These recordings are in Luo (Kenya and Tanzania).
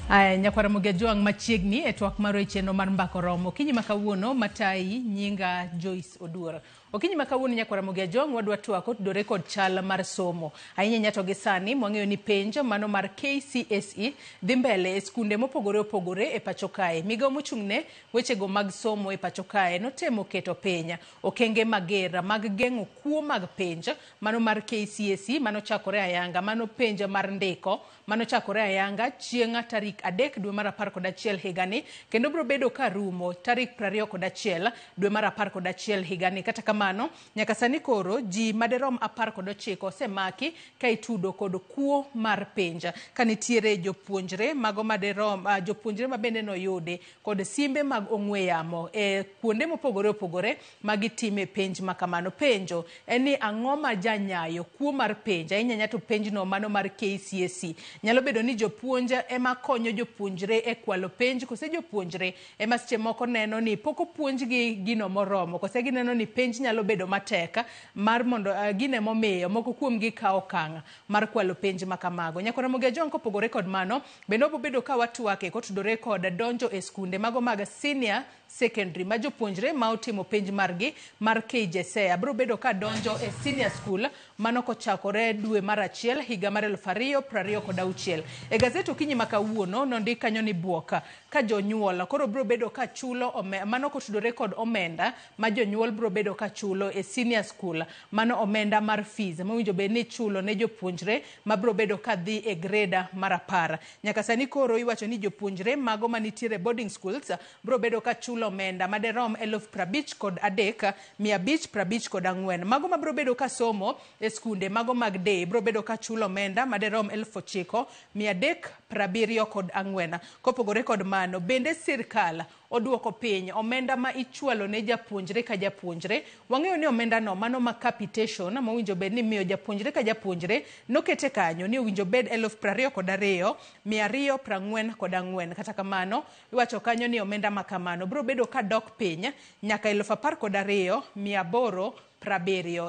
Nyakwara Mugejuang machiegni e twak maro cheno mar mbako romo. Okinyi makawuono matai nyinga Joyce Oduor. Okinyi makawuono Nyakwara Mugejuang wadwa twako tudore kod chal mar somo. Ahinya nyato gi sani mwang'eyo ni penj mano mar KCSE dhi mbele e skunde mopogore opogore e pacho kae. Migao mochung'ne wechego mag somo e pacho kae notemo keto penya okenge magera mag geng'o kuo mag penj mano mar KCSE mano chakore ayanga mano penj mar ndiko mano chakore ayanga chieng' tarik 3 dwe mar 11 higani kendo biro bedo ka rumo tarik 21 dwe mar 11 higani. Kata kamano nyaka sani koro ji maderom 19 osemaki ka itudo kod kuo mar penja kanitiere jopuonjre mago maderom jopuonjre mabende noyude kod simbe mag ong'we yamo e kuonde mopogore opogore magitime penj makamano. Penjo en ni ang'o ma janyayo kuo mar penja inyanyato penjno mano mar KCSE nyalo bedo ni jopuonja ema konyo jopuonjre e kwalo penj kose jopuonjre ema seche moko neno ni poko puonjgi gino moromo kose gineno ni penj nyalo bedo mateka mar mondo gine momiyo moko kuomgi ka okang' mar kwalo penj makamago. Nyakwara Mugejuang kopogore kod mano bende obobedo ka watwake kotudore kod donjo e skunde mago mag senior secondary ma jopuonjre ma otimo penj margi mar KJSEA biro bedo ka donjo e senior school mano kochakore dwe mar 1 higa mar 2026. E gazet Okinyi makawuono nondik kanyo ni buoka ka jonyuol koro biro bedo ka chulo mano kotudore kod omenda ma jonyuol biro bedo ka chulo e senior school mano omenda mar fees mowinjo bed ni chulo ne jopuonjre ma biro bedo ka dhi e grade mar 10. Nyaka sani koro iwacho ni jopuonjre mago manitiere boarding schools biro bedo ka chulo omenda maderom 53,554. Mago ma biro bedo ka somo e skunde mago mag day biro bedo ka chulo omenda maderom 9,374. Kopogore kod mano bende sirkal oduoko piny omenda ma ichwalo ne japuonjre ka japuonjre. Wang'eyo ni omenda no mano ma capitation mowinjo bed ni miyo japuonjre ka japuonjre nokete kanyo ni owinjo bed 22,244. Kata kamano iwacho kanyo ni omenda makamano biro bedo ka dok piny nyaka 12,870.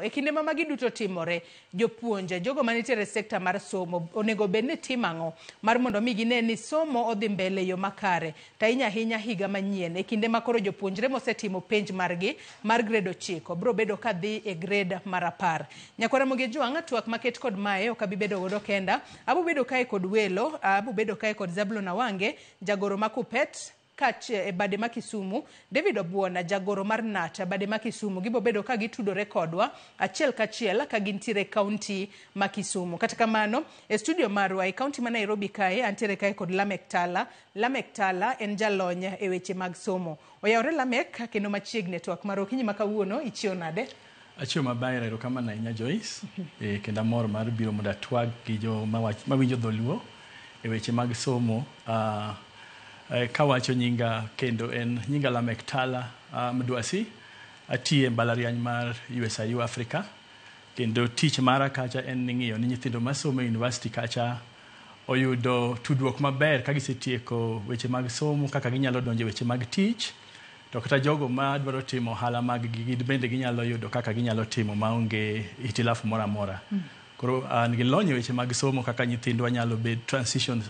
E kinde ma magi duto timore jopuonje jogo manitiere sekta mar somo onego bed ni timang'o mar mondo mi gine ni somo odhi mbele yo makare ta hinya higa manyien e kinde ma koro jopuonjre mosetimo penj margi mar grade 9 biro bedo ka dhi e grade mar 10. Nyakwara Mugejuang twak maket kod mae ok abibedo godo kenda abo bedo kae kod welo abo bedo kae kod Zablon Awange jagoro makupet e bade ma Kisumu, David Obuona jagoro mar Nata bade ma Kisumu gibo bedo ka gitudore kodwa achiel kachiel ka gintiere kaunti ma Kisumu. Kata kamano e studio marwa e kaunti ma Nairobi kae antiere kae kod Lamek Tala. Lamek Tala en jalony e weche mag somo. Oyawre Lamek kendo machiegni twak mar Okinyi makawuono ichio nade? Achio maber ero kama na inya Joyce kenda mor mar biro moda twag gi jo mawinjo dholuo e weche mag somo. Kawacho nyinga kendo en nyinga Lamek Tala Mdwasi atie mbalariany mar USIU Africa kendo tich mara kacha en ng'iyo ni nyithindo masomo university kacha oyudo tudruok maber ka gisetieko weche mag somo kaka ginyalo donjo weche mag tich to kata jogo ma dwaro timo hala mag gi bende ginyalo yudo kaka ginyalo timo maonge hitilafu mora mora. Koro nigi lony weche mag somo kaka nyithindwa nyalo be transition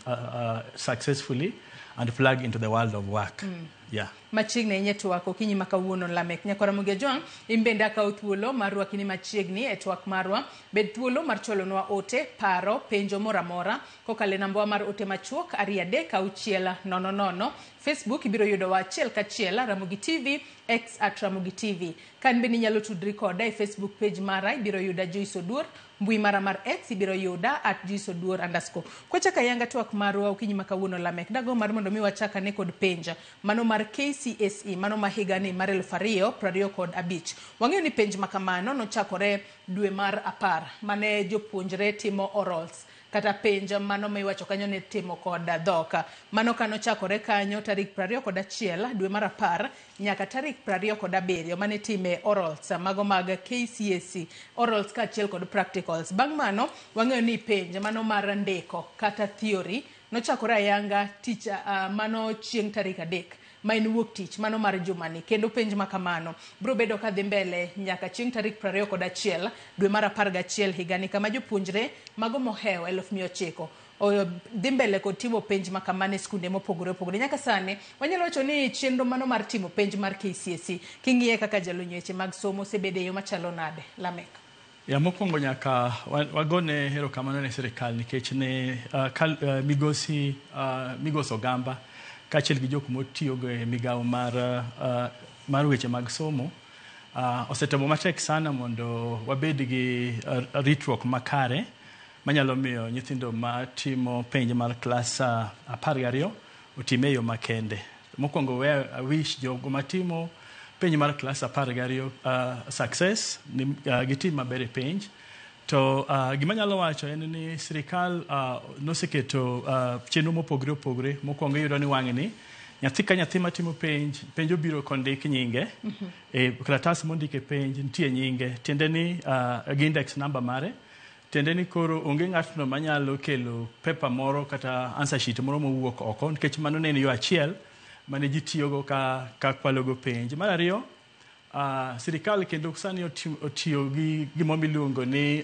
successfully and plug into the world of work. Yeah. Machiegni nye twak Okinyi makawuono Lamek. Nyakwara Mugejuang imbende akaw thuolo marwa kini machiegni e twak marwa bed thuolo mar cholonwa ote paro penjo mora mora kokale namba mar ote machuok 23600. Facebook ibiro yudo wa achiel kachiel Ramogi TV X @Ramogi TV. Kan bende nyalo tudri koda e Facebook page mara ibiro yuda Joyce Oduor, mbui mara mar X ibiro yuda @JoyceOduor_. Kwachaka yanga twak marwa Okinyi makawuono Lamek dago mar mondo mi wachaka ne kod penja mano mar KCSE mano mahigani mar 2025. Wang'eyo ni penj makamano nochakore dwe mar 10 mane jopuonjre timo orals kata penja mano miwacho kanyo ne timo kod dhoka mano kano chakore kanyo tarik 21 dwe mar 10 nyaka tarik 27 mane time orals mago mag KCSE orals kachiel kod practicals. Bang' mano wang'eyo ni penja mano mar ndiko kata theory nochakore ayanga ticha mano chieng' tarik 3 ma en wuok tich mano mar jumani, kendo penj ma kamano biro bedo ka dhi mbele nyaka chieng' tarik 21 dwe mar 11 higani, kama jopuonjre mago mohew 1900 dhi mbele kod timo penj ma kamano e skunde mopogore opogore. Nyaka sani wanyalo wacho ni chenro mano mar timo penj mar KCSE king'iye kaka jalony weche mag somo osebede yo machalo nade, Lamek? Ya mokwongo nyaka wagone erokamano ne sirikal nikech ne migosi Ogamba kaachiel gi jok motiyogo e migawo mar weche mag somo osetemo matek sana mondo wabed gi ritruok makare manyalo miyo nyithindo matimo penj mar klas 12 otime e yo makende. Mokwongo wish jogo matimo penj mar klas 12 success, gitim maber e penj. To gima nyalo wacho en ni sirikal noseketo chenro mopogore opogore. Mokwongo iyudo ni wang'e ni nyathi ka nyathi matimo penj obiro kondik nyinge e kalatas mondike penj nitie nyinge, tiende ni gi index number mare, tiende ni koro onge ng'atno manyalo kelo paper moro kata answer sheet moro mowuok oko, nikech mano ne en yo achiel mane ji tiyogo ka kwalogo penj. Mar ariyo, sirikal kendo sani otiyo gi gima miluongo ni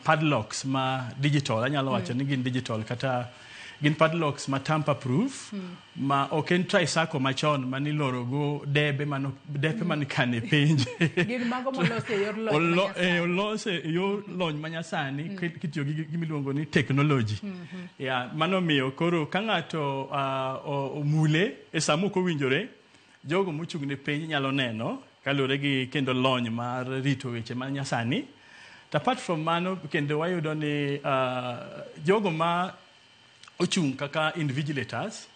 padlocks ma digital, anyalo wacho ni gin digital kata gin padlocks ma tamper proof, ma ok en tricycle machon manilorogo depe manikane penj. Gin mago molose yor lony manyasani kitiyo gi gimiluongo ni technology. Mano miyo koro ka ng'ato omule e sa mok owinjore, jogo mochung' ne penj nyalo neno kaluwore gi kendo lony mar rito weche manyasani. Apart from mano kendo wayudo ni jogo ma ochung' kaka invigilators,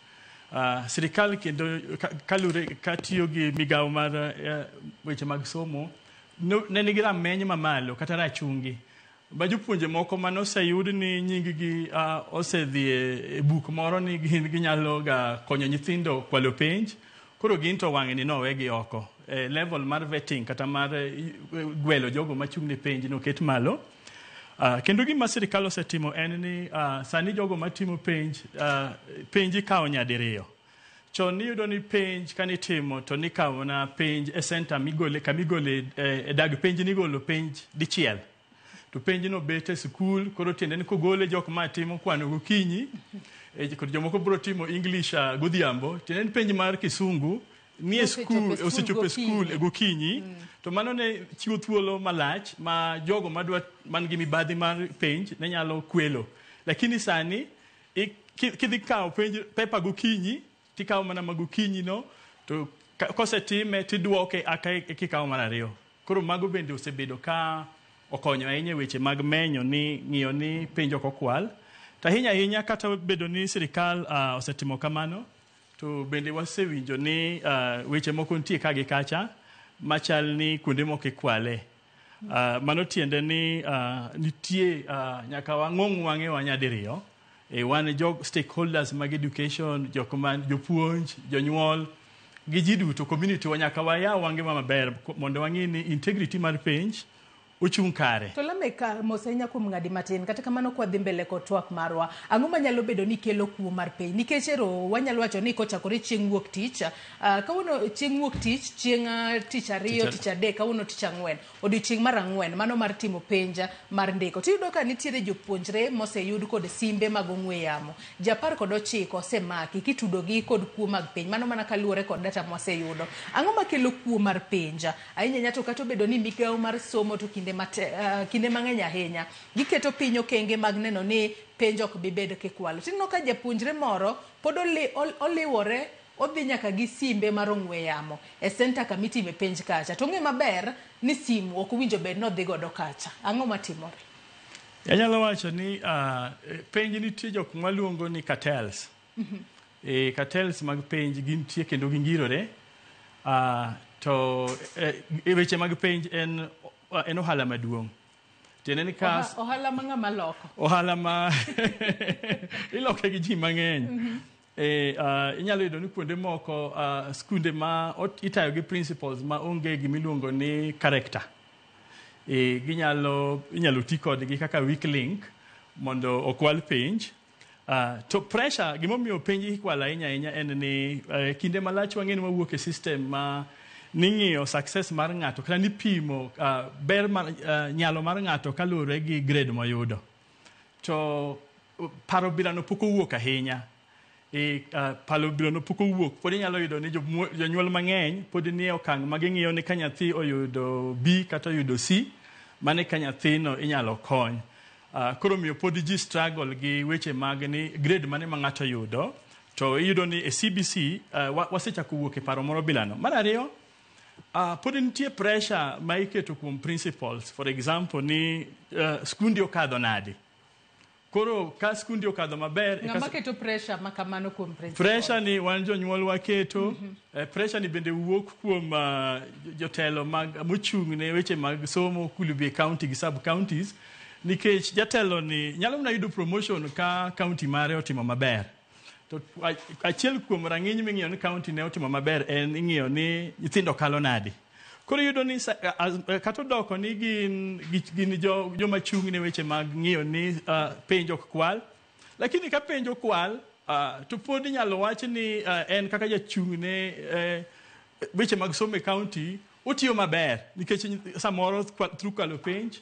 sirikal kendo kalure katiyo gi migawo mar weche mag somo ne nigi rameny mamalo kata rachungi ba jopuonje moko mane oseyud ni nying-gi osedhi e buk moro ni ginyalo ga konyo nyithindo kwalo penj, koro gin to wang'e ni nowegi oko. Level mar vetting kata mar gwelo jogo machung' ne penj no ket malo. Kendo gima sirikal osetimo en ni sani jogo matimo penj ikawo nyadiriyo. Chon niyudo ni penj kanitimo to nikawo na penj e center kamigole e dag penj nigolo penj dichiel. To penj no bet e skul, koro tiende ni kogole jok matimo kwano gokinyi, kod jomoko biro timo English godhiambo, tiende ni penj mar Kisungu ni e skul, osechopo e skul e gokinyi, to mano ne chiwo thuolo malach ma jogo man gi mibadhi mar penj ne nyalo kwelo. Lakini sani kidhi kawo penj paper gokinyi, tikawo mana magokinyi no, to kosetime tidwoke aka kikawo mar ariyo. Koro mago bende osebedo ka okonyo ahinya weche mag menyo ni ng'iyo ni penj ok okwal. To ahinya kata bedo ni sirikal osetimo kamano, to bende wasewinjo ni weche moko nitie ka gi kacha machal ni kuonde moko ikwale. Mano tiende ni nitie nyaka wang'ong wang'e nyadiriyo. Wan stakeholders mag education, jopuonj, jonyuol, gi ji duto, community wa nyaka wayaw wang'e maber mondo wang'e ni integrity mar penj ochung' kare. To Lameka mosenya kuom ng'adi matin, kata kamano kwa dhi mbele kod twak marwa, ang'o manyalo bedo ni kelo kuo mar penj? Nikech ero wanyalo wacho ni kochakore chieng' wuok tich, kawuono chieng' wuok tich, chieng' tich ariyo, tich adek, kawuono tich ang'wen, odiochieng' mar ang'wen, mano mar timo penj mar ndiko. Tiyudo ka nitiere jopuonjre moseyud kod simbe mag ong'we yamo. 19 osemaki kitudogi kod kuo mag penj, mano mana kaluwore kod data moseyudo. Ang'o makelo kuo mar penj? Ahinya nyato kata bedo ni migawo mar somo to kinde mang'eny ahinya giketo piny okenge mag neno ni penj ok bibed kikwalo. Tinno ka japuonjre moro pod oliwore odhi nyaka gi simbe mar ong'we yamo e center kamitime penj kacha, to ng'e maber ni simu ok winjo bed no dhi godo kacha. Ang'o matimore? Anyalo wacho ni penj nitie jok maluongo ni cartels. Cartels mag penj gintie kendo gingirore. To weche mag penj en ohala maduong'. Tiende ni ohala ma ng'ama loko. Ohala ma iloke gi ji mang'eny. Inyalo yudo ni kuonde moko skunde ma itayo gi principals ma onge gimiluongo ni character. Inyalo ti kodgi kaka weak link mondo okwal penj. To pressure, gimomiyo penji kwala ahinya en ni kinde malach wang'eni wawuok e system ma ning'iyo success mar ng'ato kata ni pimo ber mar nyalo mar ng'ato kaluwore gi grade moyudo. To paro bilano pok owuok ahinya. Palo bilano pok owuok. Pod inyalo yudo ni jonyuol mang'eny pod nie okang' ma ging'iyo ni ka nyathi oyudo B kata oyudo C, mane ka nyathino inyalo kony. Koro miyo pod ji struggle gi weche mag ni grade mane ma ng'ato yudo. To iyudo ni e CBC wasechako wuok e paro moro bilano. Mar ariyo, pod nitie pressure ma iketo kuom principals. For example, ni skundi okadho nade. Koro ka skundi okadho maber... Ng'ama keto pressure makamano kuom principals? Pressure ni wan jonyuol waketo. Pressure ni bende wuok kuom jotelo mochung' ne weche mag somo kulubi county gi sub counties. Nikech jatelo ni nyalo mna yudo promotion ka county mare otimo maber. To achiel kuom rang'iny ming'iyo ni county ne otimo maber en ing'iyo ni nyithindo kalo nade. Koro yudo ni kata odoko ni gin joma chung' ne weche mag ng'iyo ni penjo ok kwal. Lakini ka penjo kwal, to pod inyalo wach ni en kaka jachung' ne weche mag somo e county otiyo maber. Nikech samoro through kalo penj,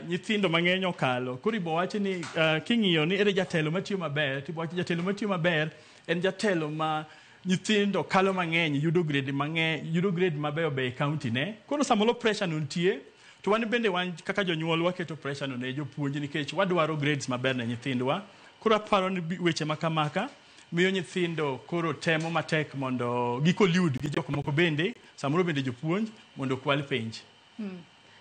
nyithindo mang'eny okalo. Koro ibo wach ni king'iyo ni ere jatelo matiyo maber, tibo wach jatelo matiyo maber en jatelo ma nyithindo kalo mang'eny yudo grade mabeyo be e county ne. Koro samoro pressure no nitie, to wan bende kaka jonyuol waketo pressure no ne jopuonj nikech wadwaro grades maber ne nyithindwa. Koro aparo ni weche makamaka miyo nyithindo koro temo matek mondo gikoliud gi jok moko bende, samoro bende jopuonj mondo kwal penj.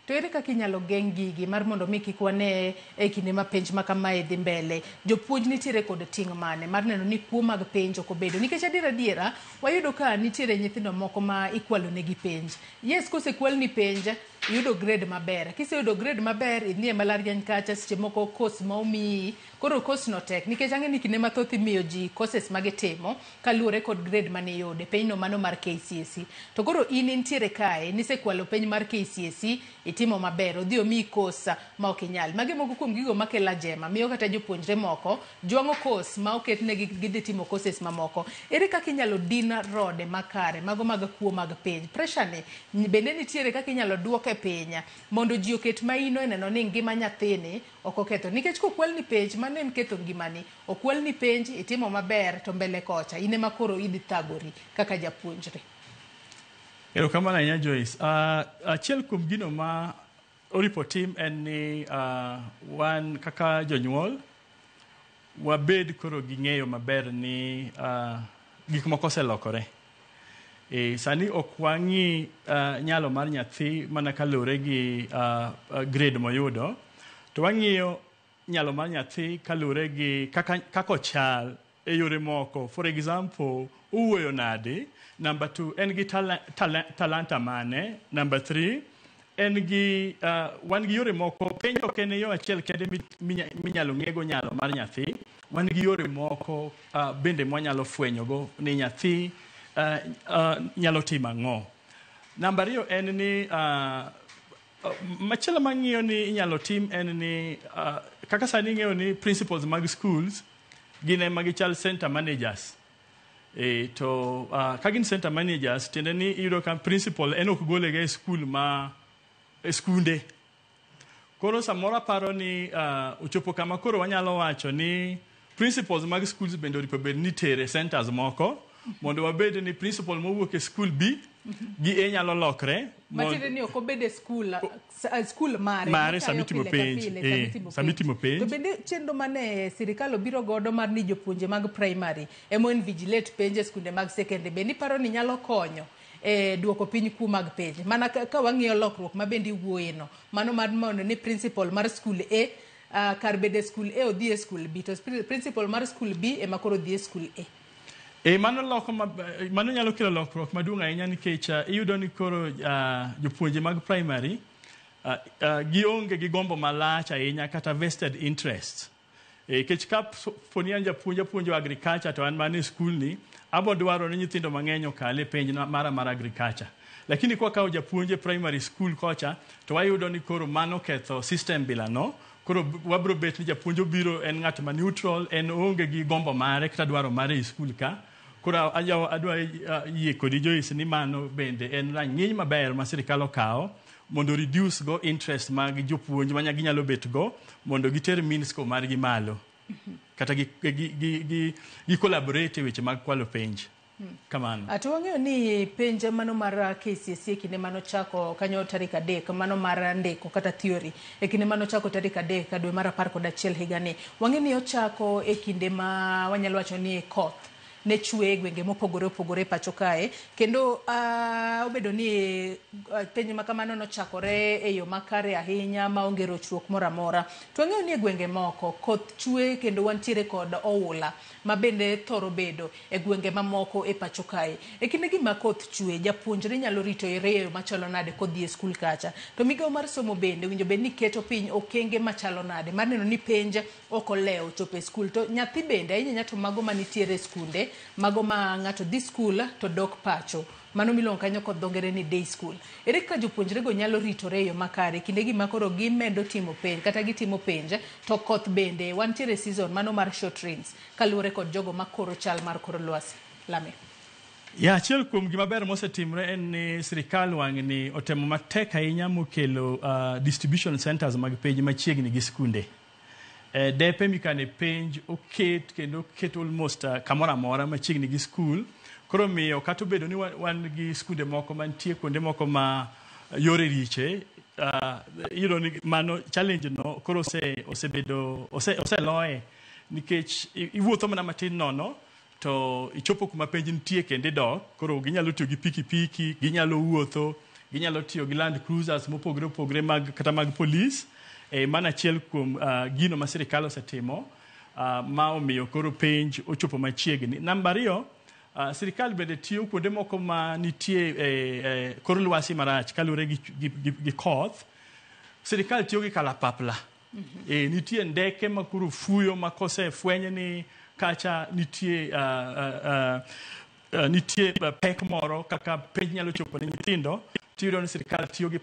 To ere kaka inyalo geng' gigi mar mondo mi kik wane e kinde ma penj ma kamae dhi mbele? Jopuonj nitiere kod ting' mane mar neno ni kuo mag penj ok obedo? Nikech adiera wayudo ka nitiere nyithindo moko ma ikwalo negi penj. Yes, kosekwal ni penj, yudo grade maber. Kiseyudo grade maber, idhi e mbalariany kacha, seche moko course ma omiyi, koro course no tek. Nikech ang'e ni kinde mathoth imiyo ji courses magitimo kaluwore kod grade mane yude, penj no mano mar KCSE. To koro in nitiere kae, nisekwalo penj mar KCSE, itimo maber, odhi omiyi course ma ok inyal. Magi moko kuom gigo makelo ajema, miyo kata jopuonjre moko jwang'o course ma oket negi gidhi timo courses mamoko. Ere kaka inyalo din rode makare, mago mag kuo mag penj? Pressure ni bende nitiere kaka inyalo duoke penya mondo ji oket maino e neno ni ngima nyathini ok oketho. Nikech kokwal ni penj, mano en ketho ngimani. Okwal ni penj, itimo maber, to mbele kocha ine makoro idhi thagori kaka japuonjre. Erokamano ahinya Joyce. Achiel kuom gino ma oripo tim en ni wan kaka jonyuol wabed koro gi ng'eyo maber ni gik moko oselokore. Sani ok wang'i nyalo mar nyathi mana kaluwore gi grade moyudo, to wang'iyo nyalo mar nyathi kaluwore gi kaka ochal e yore moko. For example, owuoyo nade? Number 2, en gi talanta mane? Number 3, en gi wan gi yore moko. Penjo ok en yo achiel kende minyalo ng'ego nyalo mar nyathi. Wan gi yore moko bende mwanyalo fwenyogo ni nyathi nyalo timo ang'o. Number 2 en ni machielo mang'iyo ni inyalo tim en ni kaka sani ing'eyo ni principals mag schools gin ema gichal center managers. To ka gin center managers, tiende ni iyudo ka principal en ok golega e school e skunde. Koro samoro aparo ni ochopo kama koro wanyalo wacho ni principals mag schools bende oripo bed ni tere centers moko mondo wabed ni principal mowuok e school B gi E nyalo lokre. Matiende ni ok obed e school mare samitimo penj. Samitimo penj. To bende chenro mane sirikal obiro godo mar ni jopuonje mag primary emo invigilate penj e skunde mag secondary, be ni paro ni nyalo konyo e duoko piny kuo mag penj? Mana ka wang'iyo lokruok ma bende wuoyeno, mano mar mondo ni principal mar school A kar bede school A odhi e school B, to principal mar school B ema koro dhi e school A. Mano nyalo kelo lokruok maduong' ahinya nikech iyudo ni koro jopuonje mag primary gionge gi gombo malach ahinya kata vested interest. Nikech ka poni an japuonjo agriculture to an man e school ni, abo dwaro ni nyithindo mang'eny okale penj mar agriculture. Lakini kwa kao japuonje primary school kocha, to wayudo ni koro mano ketho system bilano. Koro wabro bet ni japuonj obiro en ng'at ma neutral, en onge gi gombo mare kata dwaro mare e skul ka. Koro adwa yie kodi Joyce ni mano bende en rang'iny maber ma sirikal okawo mondo reduce go interest mag jopuonj ma ginyalo bet go mondo giter mean score margi malo. Kata gi collaborate e weche mag kwalo penj. Kamano. Atuang'eyo ni penj mano mar KCSE kinde mano chako kanyo tarik 3 mano mar ndiko kata theory e kinde mano chako tarik 3 dwe mar 11 higa ni. Wang'e ni ochako e kinde ma wanyalo wacho ni koth ne chwe gwenge mopogore opogore pacho kae kendo obedo ni penj makamano nochakore e yo makare ahinya maonge rochruok moro amora. To ang'eyo ni gwenge moko koth chwe kendo wantiere kod oula ma bende thoro bedo e gwenge mamoko e pacho kae. E kinde gima koth chwe japuonjre nyalo rito yo machalo nade kodhi e skul kacha. To migawo mar somo bende winjo bed ni keto piny okenge machalo nade mar neno ni penj ok olewo chopo e skul. To nyathi bende ahinya to mago manitiere skunde mago ma ng'ato dhi skul to dok pacho mano miluongo kanyo kod dho ngere ni day school. Ere kaka jopuonjre go nyalo ritore e yo makare kinde gima koro gimedo timo penj kata gitimo penj to koth bende wantiere season mano mar short rains kaluwore kod jogo makoro chal mar kor lwasi. Lame. Achiel kuom gima ber mosetimre en ni sirikal wang' ni otemo matek ahinya mokelo distribution centers mag penj machiegni gi skunde. Depe mikane penj oket kendo oket almost kamoro amora machiegni gi skul. Koro miyo kata obedo ni wan gi skunde moko mantie kuonde moko ma yore riche, ni mano challenge no koro oseloye nikech iwuotho mana matin nono to ichopo kuma penj nitie kendo idok. Koro ginyalo tiyo gi pikipiki, ginyalo wuotho, ginyalo tiyo gi land cruisers mopogore opogore kata mag police. Mana achiel kuom gino ma sirikal osetimo ma omiyo koro penj ochopo machiegni. Namba 2, sirikal bende tiyo kuonde moko ma nitie kor lwasi marach kaluwore gi koth. Sirikal tiyo gi kalapapla. Nitie ndeke ma koro fuyo ma kosefweny ni kacha nitie pek moro kaka penj nyalo chopo ne nyithindo. Tiyudo ni sirikal tiyo gi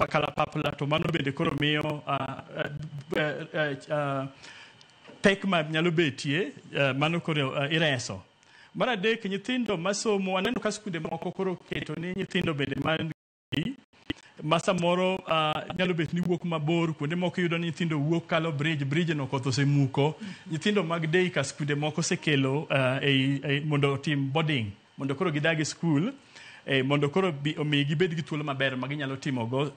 kalapapla to mano bende koro miyo pek ma nyalo betie mano koro ireso. Mar adek, nyithindo masomo aneno ka skunde moko koro keto ni nyithindo bende ma samoro nyalo bet ni wuok mabor. Kuonde moko yudo ni nyithindo wuok kalo bridge no koth osemuko. Nyithindo mag day ka skunde moko sekelo mondo otim boarding mondo koro gidagi skul. Mondo koro omi gibed gi thuolo maber ma ginyalo timo go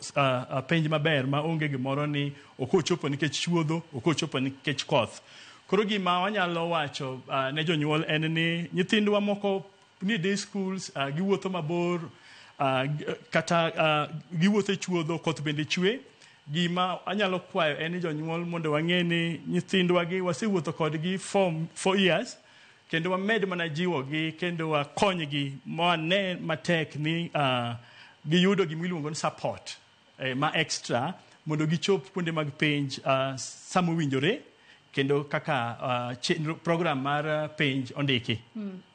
penj maber ma onge gimoro ni ok ochopo nikech chuodho, ok ochopo nikech koth. Koro gima wanyalo wacho ne jonyuol en ni nyithindwa moko ni day schools giwuotho mabor kata giwuotho e chuodho, koth bende chwe. Gima anyalo kwayo en ni jonyuol mondo wang'e ni nyithindwa gi wasewuotho kodgi for 4 years. Kendo wamed mana jiwogi kendo wakonygi mane matek ni giyudo gimiluongo ni support ma extra mondo gichop kuonde mag penj sama owinjore kendo kaka program mar penj ondiki.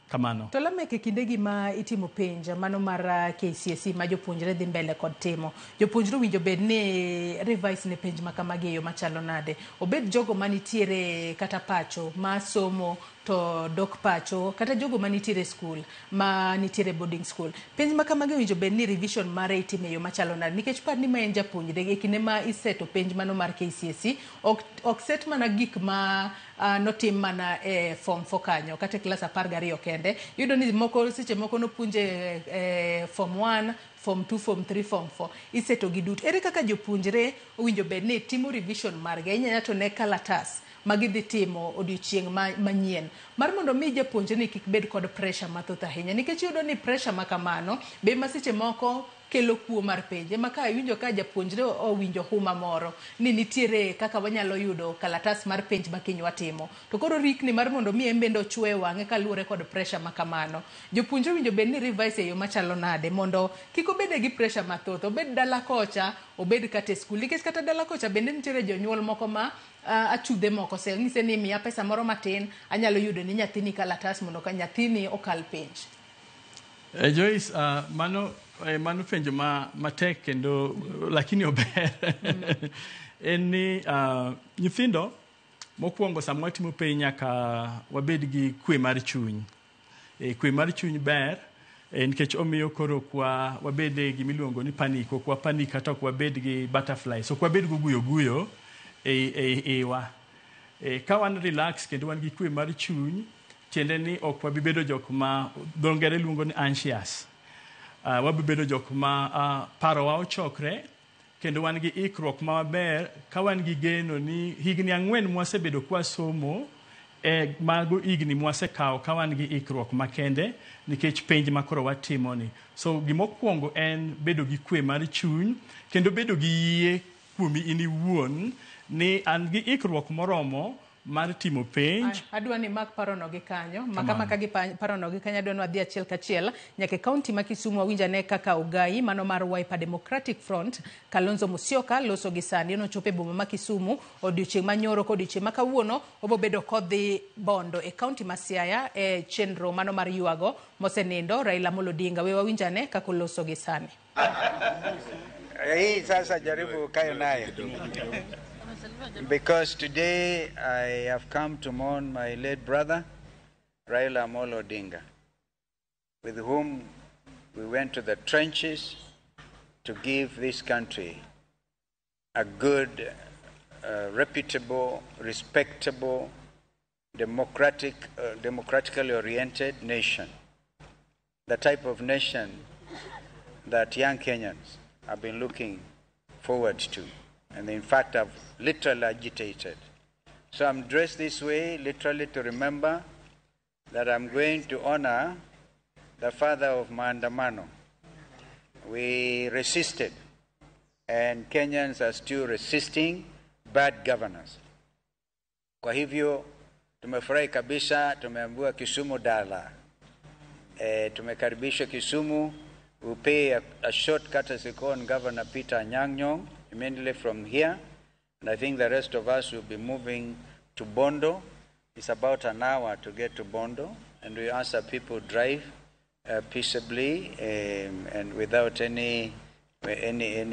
Kamano. To Lamek, kinde gima itimo penj mano mar KCSE ma jopuonjre dhi mbele kod timo, jopuonjre winjo bed ni revise ne penj makamagi yo machalo nade. Obed jogo manitiere kata pacho ma somo to dok pacho kata jogo manitiere school ma nitiere boarding school. Penj makamagi winjo bed ni revision mare itime yo machalo nade nikech par ni ma en japuonjre e kinde ma iseto penj mano mar KCSE ok set mana gik ma notim mana e form 4 kanyo kata class 12 kende. Yudo ni moko seche moko no punje form 1, form 2, form 3, form 4 iseto gi duto. Ere kaka jopuonjre winjo bed ni timo revision margi inyanya to ne kalatas magidhi timo odiochieng' manyien mar mondo mi japuonjre ni kik bed kod pressure mathoth ahinya nikech yudo ni pressure makamano be masiche moko kelo kuo mar penje maka winjo ka japuonjre owinjo huma moro ni nitiere kaka wanyalo yudo kalatas mar penj makiny watimo to koro rikni mar mondo mi embendo chwe wang'e kaluwore kod pressure makamano. Jopuonjre winjo bed ni revise yo machalo nade mondo kik obede gi pressure mathoth, obed dala kocha, obed kata skul nikech kata dala kocha bende nitiere jonyuol moko ma achudhe moko se ng'ise ni miya pesa moro matin anyalo yudo ni nyathini kalatas mondo ka nyathini okal penj. Joyce, mano penjo matek kendo lakini ober. en ni nyithindo mokwongo sama watimo penj nyaka wabed gi kwe mar chuny. Kwe mar chuny ber nikech omiyo koro kwa wabede gimiluongo ni panic, ok wapanik kata ok wabed gi butterflies, ok wabed guguyo guyo iwa. Ka wan relax kendo wan gi kwe mar chuny, tiende ni ok wabibedo jok ma dho ngere luongo ni anxious. Wabibedo jok ma parowa ochokre kendo wan gi ikruok maber, ka wan gi geno ni higni 4 mwasebedo kwa somo mago higni mwasekawo ka wan gi ikruok makende nikech penj makoro watimo ni. So gimokwongo en bedo gi kwe mar chuny kendo bedo gi yie kuomi in iwuon ni an gi ikruok moromo mar timo penj. Adwa ni mak parono gi kanyo, maka gi parono gi kanyo adwa ni wadhi achiel kachiel nyaka kaunti ma Kisumu winjane kaka Ogai mano mar Wiper Democratic Front Kalonzo Musyoka loso gi sani no chope boma ma Kisumu odiochieng' manyoro kod odiochieng' ma kawuono obobedo kodhi Bondo e kaunti ma Siaya e chenro mano mar yuago mosenindo Raila Amolo Odinga. We wawinjane kaka loso gi sani. Hii sasa jaribu kayo nayo. Because today I have come to mourn my late brother, Raila Amolo Odinga, with whom we went to the trenches to give this country a good, reputable, respectable, democratically oriented nation. The type of nation that young Kenyans have been looking forward to. And in fact, I've literally agitated. So I'm dressed this way, literally to remember that I'm going to honor the father of Maandamano. We resisted, and Kenyans are still resisting bad governance. Kwa hivyo, tumefurahi kabisa, tumeambiwa Kisumu dala. Tumekaribishwa Kisumu. We'll pay a shortcut as we call on Governor Peter Anyang' Nyong'o immediately from here, and I think the rest of us will be moving to Bondo. It's about an hour to get to Bondo, and we ask that people drive peaceably and without any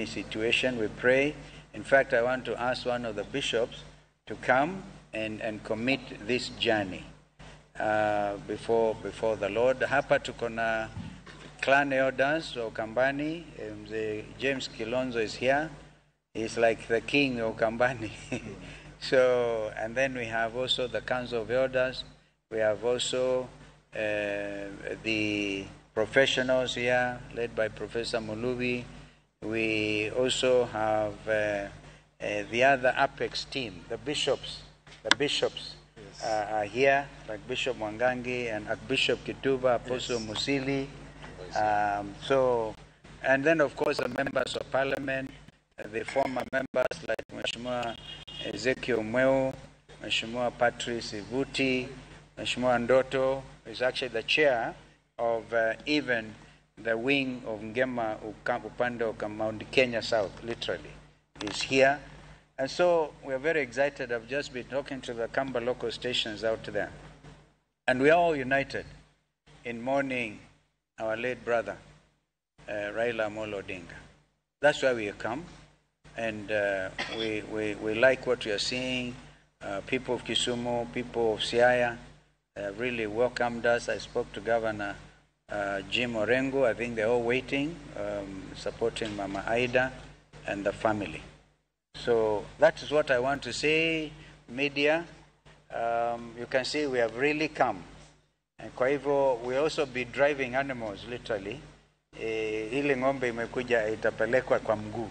situation. We pray. In fact, I want to ask one of the bishops to come and commit this journey before the Lord. Hapa tuko na clan elders of Kambani. James Kilonzo is here. He's like the king of Kambani. So, and then we have also the Council of Elders. We have also the professionals here, led by Professor Mulubi. We also have the other Apex team, the bishops. The bishops are here, like Bishop Mwangangi and Archbishop Kituba, Apostle Musili. And then of course the members of parliament, the former members like Mheshimiwa Ezekiel Mweu, Mheshimiwa Patrice Ivuti, Mheshimiwa Ndoto is actually the chair of even the wing of Ngema upande of Mount Kenya South, literally, is here. And so we are very excited. I've just been talking to the Kamba local stations out there. And we are all united in mourning our late brother, Raila Amolo Odinga. That's why we have come. And we like what we are seeing. People of Kisumu, people of Siaya really welcomed us. I spoke to Governor Jim Orengo. I think they're all waiting, supporting Mama Aida and the family. So that is what I want to say, media. You can see we have really come. And kwa hivyo we also be driving animals literally. Ile ng'ombe imekuja itapelekwa kwa mguu.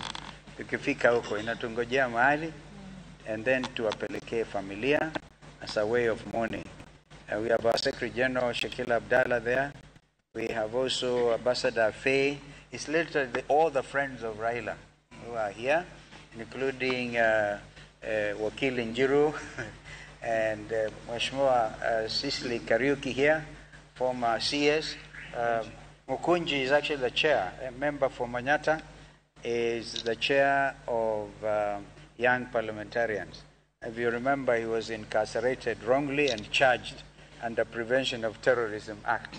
Tukifika huko inatungojea mahali and then tuwapelekee familia as a way of mourning. We have our Secretary General Shakil Abdallah there. We have also Ambassador Faye. It's literally all the friends of Raila who are here, including Wakili Njiru and Mheshimiwa Cicely Kariuki here, former CS. Mukunji is actually the chair. A member for Manyata is the chair of young parliamentarians. If you remember, he was incarcerated wrongly and charged under Prevention of Terrorism Act.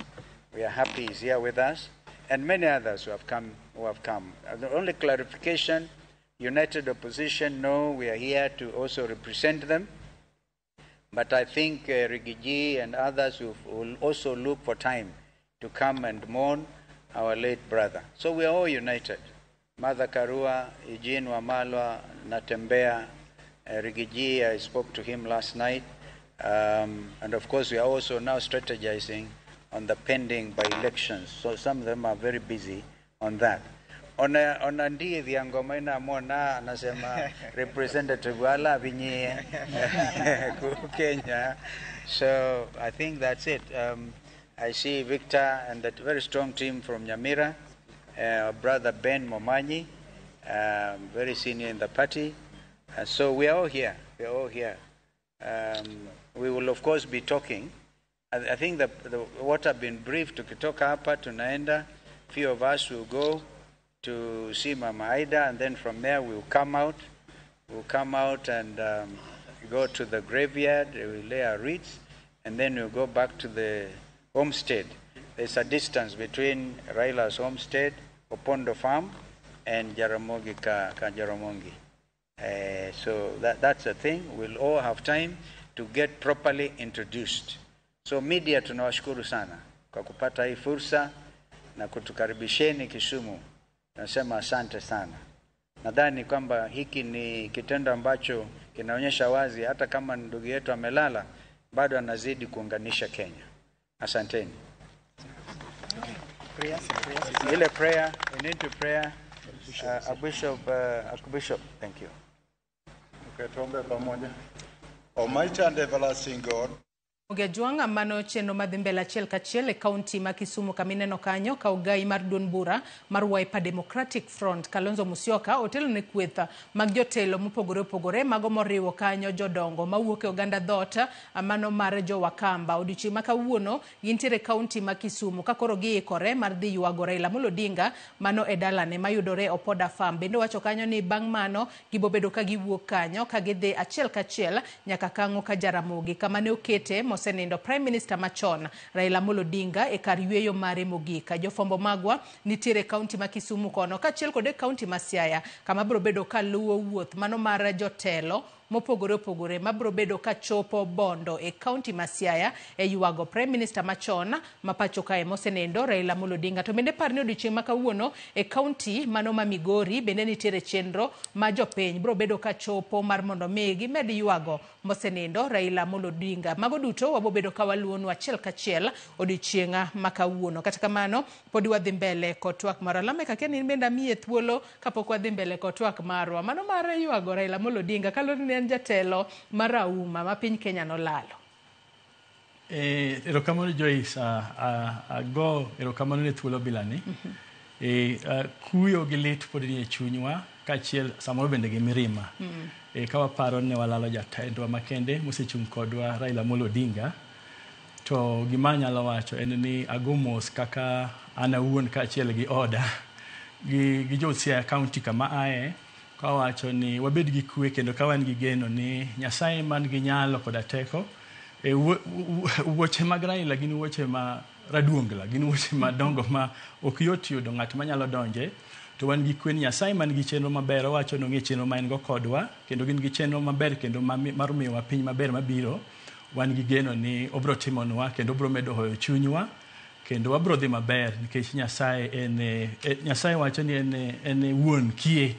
We are happy he's here with us, and many others who have come. The only clarification, united opposition know we are here to also represent them. But I think Rigiji and others will also look for time to come and mourn our late brother. So we are all united. Mother Karua, Eugene Wamalwa, Natembea, Rigiji, I spoke to him last night. And of course, we are also now strategizing on the pending by-elections. So some of them are very busy on that. On ndiye viangoma ina mona anasema representative wala vinyi Kenya. So I think that's it. I see Victor and that very strong team from Nyamira, brother Ben Momanyi, very senior in the party. So we are all here. We are all here. We will of course be talking. I think that what I've been briefed, tukitoka hapa tunaenda, few of us will go to see Mama Aida, and then from there we'll come out. We'll come out and go to the graveyard, we'll lay our wreaths, and then we'll go back to the homestead. There's a distance between Raila's homestead, Opondo Farm, and Jaramogi Jaramongi. So that's the thing. We'll all have time to get properly introduced. So media tunawashukuru sana kwa kupata hii fursa na kutukaribisheni Kisumu. Nasema asante sana. Nadhani kwamba hiki ni kitendo ambacho kinaonyesha wazi hata kama ndugu yetu amelala bado anazidi kuunganisha Kenya. Asanteni. Ile prayer, we need to prayer. Archbishop, thank you. Okay, tuombe pamoja. Almighty and everlasting God, Ogejwanga mano cheno madhimbela chiel kachiel e kaunti ma Kisumu kamineno kanyo ka ugai mar duond bura mar Wiper Democratic Front Kalonzo Musyoka otelo ne kwetha mag jotelo mopogore opogore mago moriwo kanyo jodongo mawuok e oganda dhot mano mar jo Wakamba odichi ma kawuono gintiere kaunti ma Kisumu ka koro giikore mar dhi yuago Raila Amolo Odinga mano e dalane mayudore Opoda Farm. Bende wacho kanyo ni bang' mano gibobedo ka giwuok kanyo ka gidhi achiel kachiel nyaka kango ka Jaramogi kama ne okete Senendo Prime Minister machon Raila Amolo Odinga e kar yweyo mare mogika. Jofombo magwa nitiere kaunti ma Kisumu kono kachiel kode kaunti ma Siaya kama biro bedo ka luwo wuoth mano mar jotelo mopogore opogore mabiro bedo ka chopo Bondo e kaunti ma Siaya e yuago Prime Minister machon mapacho kae mosenendo Raila Amolo Odinga. To bende parni odiochieng' ma kawuono e kaunti mano ma Migori bende nitiere chenro ma jopiny biro bedo ka chopo mar mondo migi med yuago mosenendo Raila Amolo Odinga. Mago duto wabobedo ka waluonu achiel kachiel odiochieng' ma kawuono. Kata kamano podi wadhi mbele kod twak mar Alame ka ni benda miye thuolo kapok wadhi mbele kod twak marwa mano mar yuago Raila Amolo Odinga kaloni en jatelo marauma ma piny Kenya nolalo. Erokamano Joyce, ago erokamano ne thuolo bilani. Kuyo gi lit pod ni e chunywa kachiel samoro bende gi mirima. Ka waparo ne walalo jatendwa makende mosechung' kodwa Raila Amolo Odinga, to gima nyalo wacho en ni agomos kaka ana wuon kachiel gi oda gi jo Siaya County kama ae ka wacho ni wabed gi kwe kendo ka wan gi geno ni Nyasaye man gi nyalo koda teko wuoche mag Raila gin wuoche ma raduongla, gin wuoche madongo ma ok yot yudo ng'at manyalo donje. To wan gi kwe ni Nyasaye man gi chenro maber, wacho no ng'e chenro ma en go kodwa kendo gin gi chenro maber kendo mar miyowa piny maber mabiro. Wan gi geno ni obro timonwa kendo obro medo hoyo chunywa kendo wabro dhi maber nikech Nyasaye wacho ni en wuon kie.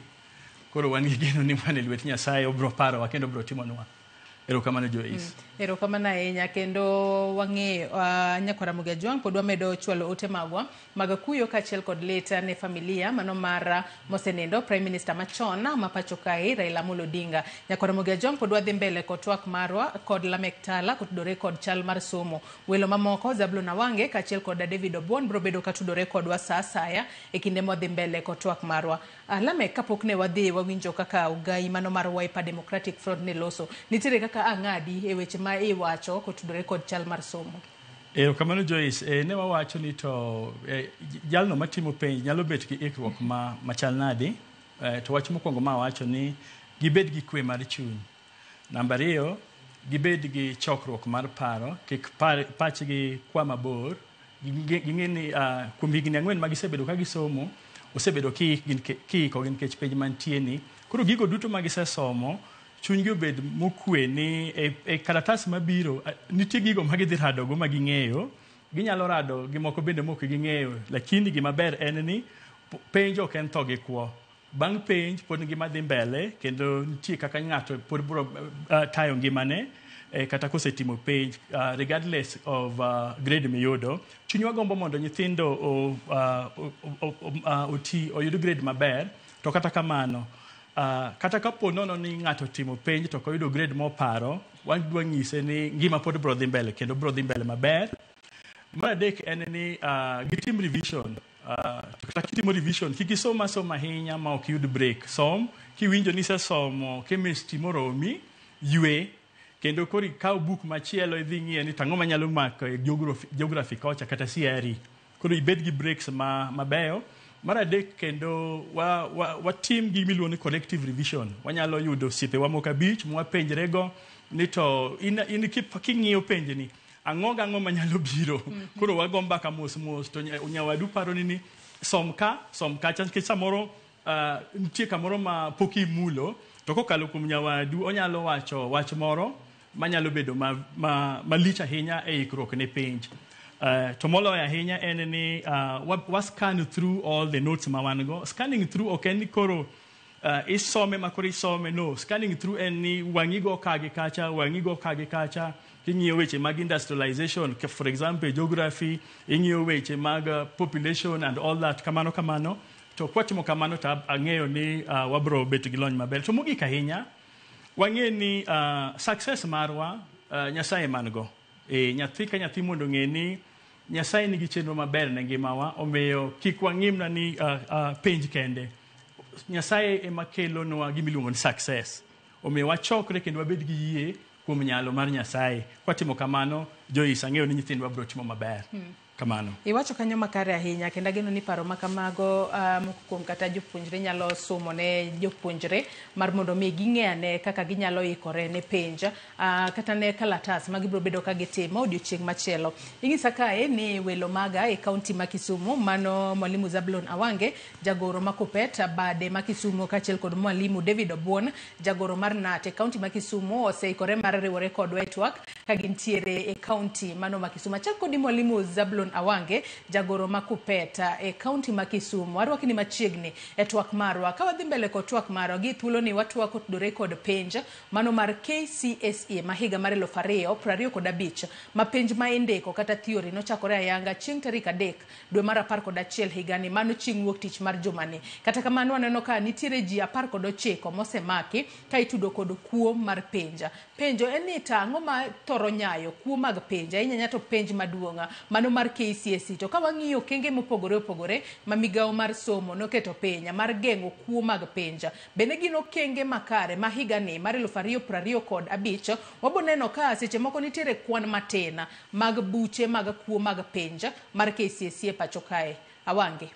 Koro wan gi geno ni mane lwet Nyasaye obro parowa kendo obro timonwa. Erokamano Joyce. Erokamano ahinya kendo wang'e nyakwara Mogejwang' pod wamedo chwalo ote magwa mag kuyo kachiel kod leta ne familia mano mar mosenendo Prime Minister machon mapacho kae Raila Amolo Odinga. Nyakwara Mogejwang' pod wadhi mbele kod twak marwa kod Lamek Tala kotudore kod chal mar somo. Welo mamoko Zablon Awange kachiel kod David Obuon biro bedo katudore kodwa sa asaya e kinde modhi mbele kod twak marwa. Lamek kapok ne wadhi wawinjo kaka ugai mano mar Wiper Democratic Front ne loso. Nitiere kaka ang'adi e weche ma iwacho kotudore kod chal mar somo. Erokamano Joyce, ne wawacho ni to jalno matimo penj nyalo bet gi ikruok machal nadi. To wach mokwongo ma wacho ni gibed gi kwe mar chuny. Namba 2, gibed gi chokruok mar paro, kik pachgi kwa mabor. Ging'e ni kuom higni 4 ma gisebedo ka gisomo, osebedo kiiko gi nikech penj mantie ni Koro gigo duto magisesomo chunygi obed mokwe ni e karatas mabiro nitie gigo magidhi radogo maging'eyo. Ginyalo rado gimoko bende mok ging'eyo, lakini gimaber en ni penj ok en tho gi kwo. Bang' penj pod ngima dhi mbele kendo nitie kaka ng'ato pod biro tayo ngimane kata kosetimo penj regardless of grade miyudo. Chunywa gombo mondo nyithindo oyud grade maber, to kata kamano kata kapo nono ni ng'ato timo penj to koyudo grade moparo, wadwa nyise ni ngima pod biro dhi mbele kendo biro dhi mbele maber. Mar adek en ni gitim revision. Kata kitimo revision, kik isoma ahinya ma ok yud break. Som, kiwinjo ni isesomo chemistry moromi, ywe, kendo koro ikaw buk machielo idhi ng'iye ni tang'o manyalo mako geography kocha kata CRE. Koro ibed gi breaks mabeyo. Mar adek kendo watim gimiluongo ni collective revision. Wanyalo yudo osiepewa moko abich mwapenjrego ni to in king'iyo penjni ang'o manyalo biro. Koro wago mbaka mos to nyawadu paro ni som ka nikech samoro nitie kamoro ma pok imulo, to kokalo kuom nyawadu onyalo wacho wach moro manyalo bedo malich ahinya e ikruok ne penj. To moloyo ahinya en ni scan through all the notes ma wan go. Scanning through ok en ni koro isome makoro isome, no. Scanning through en ni wang'igo ka gi kacha, ing'iyo weche mag industrialization, for example geography, ing'iyo weche mag population and all that, kamano. To kwatimo kamano to ang'eyo ni wabro bet gi lony maber. To mogik ahinya wang'e ni success marwa Nyasaye man-go. Nyathi ka nyathi mondo ng'e ni Nyasaye nigi chenro maber ne ngimawa, omiyo kik wang'imna ni penj kende. Nyasaye ema kelonwa gimiluongo ni success. Omiyo wachokre kendo wabed gi yie kuom nyalo mar Nyasaye. Kwatimo kamano, Joyce, ang'eyo ni nyithindwa biro timo maber. Kamano. Iwacho kanyo makare ahinya, kendo ageno ni paro makamago moko kuom kata jopuonjre nyalo somo ne jopuonjre mar mondo mi ging'eane kaka ginyalo ikore ne penj kata ne kalatas ma gibiro bedo ka gitimo odiochieng' machielo. Ing'isa kae ni welo maga e kaunti ma Kisumu, mano mwalimu Zablon Awange, jagoro ma Kupet, bade ma Kisumu kachiel kod mwalimu David Obuon, jagoro mar Nate. Kaunti ma Kisumu oseikore mar riwore kodwa e twak ka gintiere e kaunti mano ma Kisumu. Achal kod mwalimu Zablon Awange, jagoro ma Kupet e kaunti ma Kisumu. Arwaki ni machiegni e twak marwa. Ka wadhi mbele kod twak marwa, gi thuolo ni watwak otudore kod penj mano mar KCSE ma higa mar 2025, ma penj ma indiko kata theory nochakore ayanga chieng' tarik 3 dwe mar 11 higani, mano chieng' wuok tich mar jumani. Kata kamano waneno ka nitiere ji 19 mosemaki ka itudo kod kuo mar penja. Penjo en ni tang'o ma thoro nyayo kuo mag penja, inyanya to penj maduong'a mano mar KCSE. To ka wang'iyo kenge mopogore ma migawo mar somo noketo penya mar geng'o kuo mag penja, bende gino kenge makare ma higani mar 2025 waboneno ka seche moko nitiere kwan matena mag buche mag kuo mag penja mar KCSE pacho kae. Awange.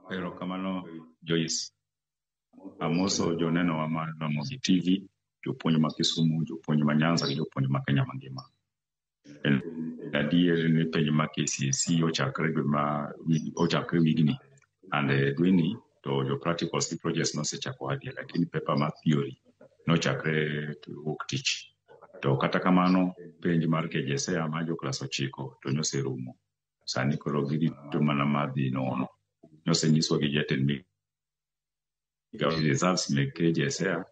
Pero kamano Joyce. Amoso joneno wa Mamosi TV, jopuonj ma Kisumu, jopuonj ma Nyanza, jopuonj ma Kenya mangima. Adier ni penj ma KCSE ochakre wigni, and dweni to jo practical projects no sechako hadi, lakini paper ma theory no chakre wuok tich. To kata kamano penj mar KJSEA ma jo klas 9 to nyose rumo. Sani koro gidi to mana madhi nono. Nyose nyiswa gi jatend results me KJSEA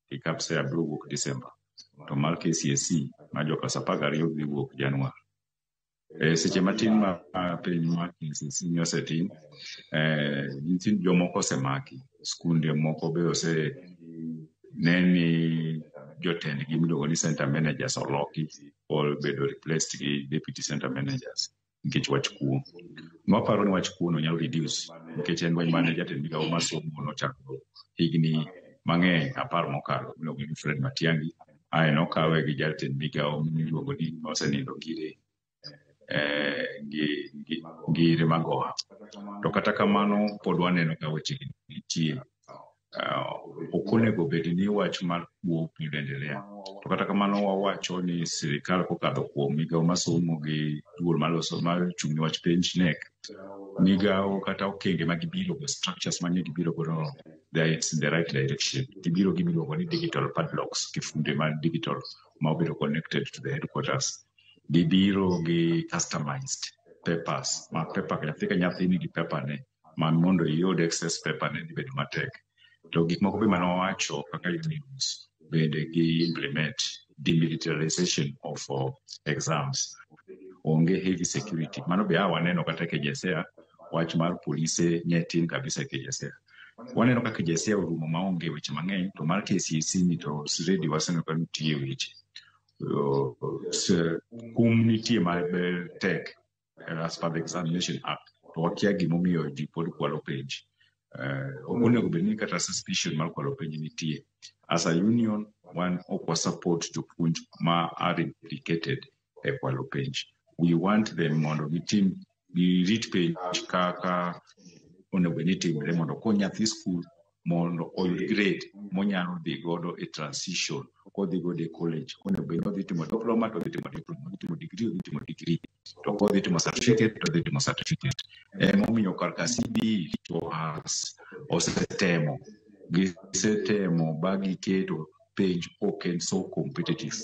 e KPSEA biro wuok December. To mar KCSE ma jo klas 12 dhi wuok Januar. Seche matin ma penj ma KCSE nyosetin, nitie jomoko osemaki, skunde moko be ose neni jotend gi miluongo ni center managers oloki or bedo replaced gi deputy center managers nikech wach kuo. Maparo ni wach kuo no nyalo reduce nikech en wach mane jatend migawo mar somo nochako higni mang'eny 10 mokalo miluongo ni Fred Matiang'i. Nokawe gi jatend migawo miluongo ni osenindo Ngire Magoha. To kata kamano pod waneno ka weche nitie. okonego bed ni wach mar kuo nidendelea. To kata kamano wawacho ni sirikal kokadho kuom migao masomo gi duol maloso mar chung' wach penj NEC, migao kata okenge magibiro go structures manie gibiro go it's in the right direction. Gibiro go ni digital padlocks, kifunde man digital ma obiro connected to the headquarters. Gibiro gi customized papers, ma paper ka nyathi nigi paper ne man mondo iyud excess paper ne bedo matek. To gik moko be manowacho kaka news bende gi implement demilitarization of exams. Onge heavy security. Mano be waneno kata KJSEA wach mar polise nyetin kabisa KJSEA. Waneno kaka KJSEA orumo maonge weche mang'eny, to mar KCSE ni to ready waseno ka nitie weche. Kum nitie maber tek as per the Examination Act. To wakia gimomiyo ji pod kwalo penj. Onego bed ni kata suspicion mar kwalo penj nitie. As a union, one ok support jopuonj ma are implicated e kwalo penj. We want them mondo gitim girit penj kaka onego bed ni timre mondo kony nyathi skul mondo oyud grade monyalo dhi godo e transition kodhi godo e college. Onego bed ni odhi timo diploma to odhi timo diploma, odhi timo degree odhi timo degree, to kodhi timo certificate to odhi timo certificate. Momiyo karka CBE to gisetemo bagi keto penj ok so competitive.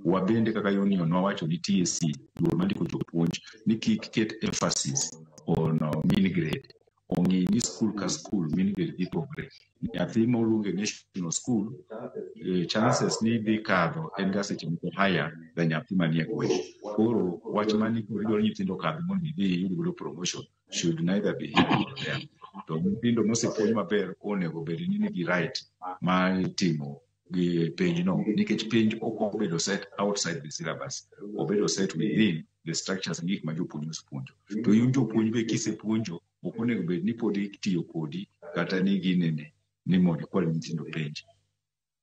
Wabende kaka union wawacho ni TSC duol mandiko jopuonj ni kik ket emphasis on mini grade. Ongi ni school ka school mini grade gipogre. Nyathi moluonge national school chances ni dhi kadho en ga seche moko higher than nyathi manie gweng'. Koro wach mani korido nyithindo kadho mondo idhi yud godo promotion should neither be hidden to them. To nyithindo mosepuonj maber onego bed ni nigi right mar timo gi penj no, nikech penj ok obedo set outside the syllabus, obedo set within the structures gik ma jopuonj osepuonjo. To yun jopuonj be kisepuonjo ok onego bed ni pod itiyo kodi kata ni ginene ni mondo kwal nyithindo penj.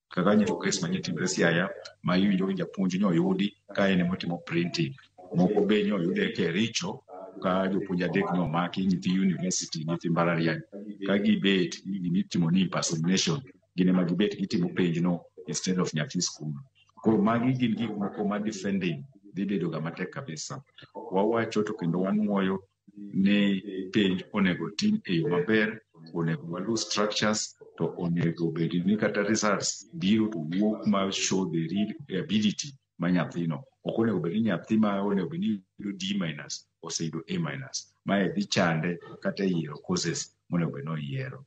Kaka nyito kes ma nyitimre Siaya ma iwinjo gi japuonj noyudi ka en motimo printing, moko be noyude ke richo ka jopuonj adek nomaki nyithi university nyithi mbalariany ka gibet gitimo ni impersonation gine ma gibet gitimo penj no instead of nyathi school. Koro magi gin gik moko ma defending dhi bedo ga matek kabisa. Wawacho to kendo wanuoyo ni penj onego tim e yo maber, onego walu structures, to onego bed ni kata results biro to wuok ma show the real ability ma nyathino. Ok onego bed ni nyathi ma onego bed ni D- oseyudo A-. Ma dhi chande kata yiero courses monego bed no yiero.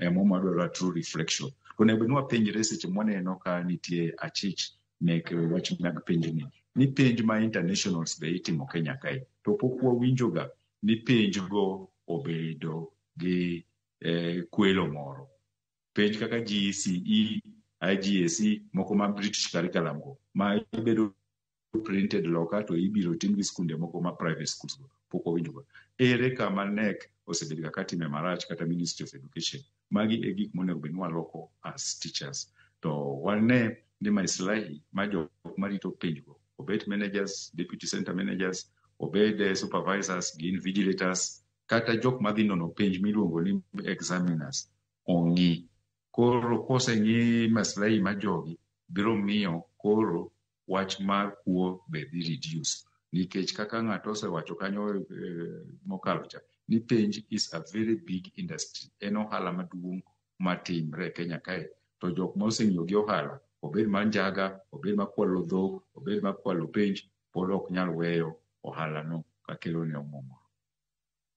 Momo adwaro true reflection. Onego bed ni wapenjre seche mwaneno ka nitie achich mek wach mag penj ni penj ma internationals be itimo Kenya kae, to pok wawinjoga ni penj go obedo gi kwelo moro. Penj kaka GCE, IGSE, moko ma British curriculum go ma ibedo printed loka to ibiro tim gi skunde moko ma private schools go, pok wawinjoga. Ere kama NEC osebedo ka time marach kata Ministry of Education. Magi e gik monego bed ni waloko as teachers. To wane ni maislahi ma jok marito penj go, obed managers, deputy center managers, obed supervisors, gin vigilators, kata jok madhi nono penj miluongo ni examiners ongi. Koro koseng'i maslahi ma jogi biro miyo koro wach mar kuo be dhi reduce. Nikech kaka ng'ato osewacho kanyo mokalo cha ni penj is a very big industry. En ohala maduong' matimre Kenya kae. To jok ma oseng'iyo gi ohala, obed mar njaga, obed mar kwalo dhok, obed mar kwalo penj, pod ok nyal weyo ohala no kakelo ne omuomo.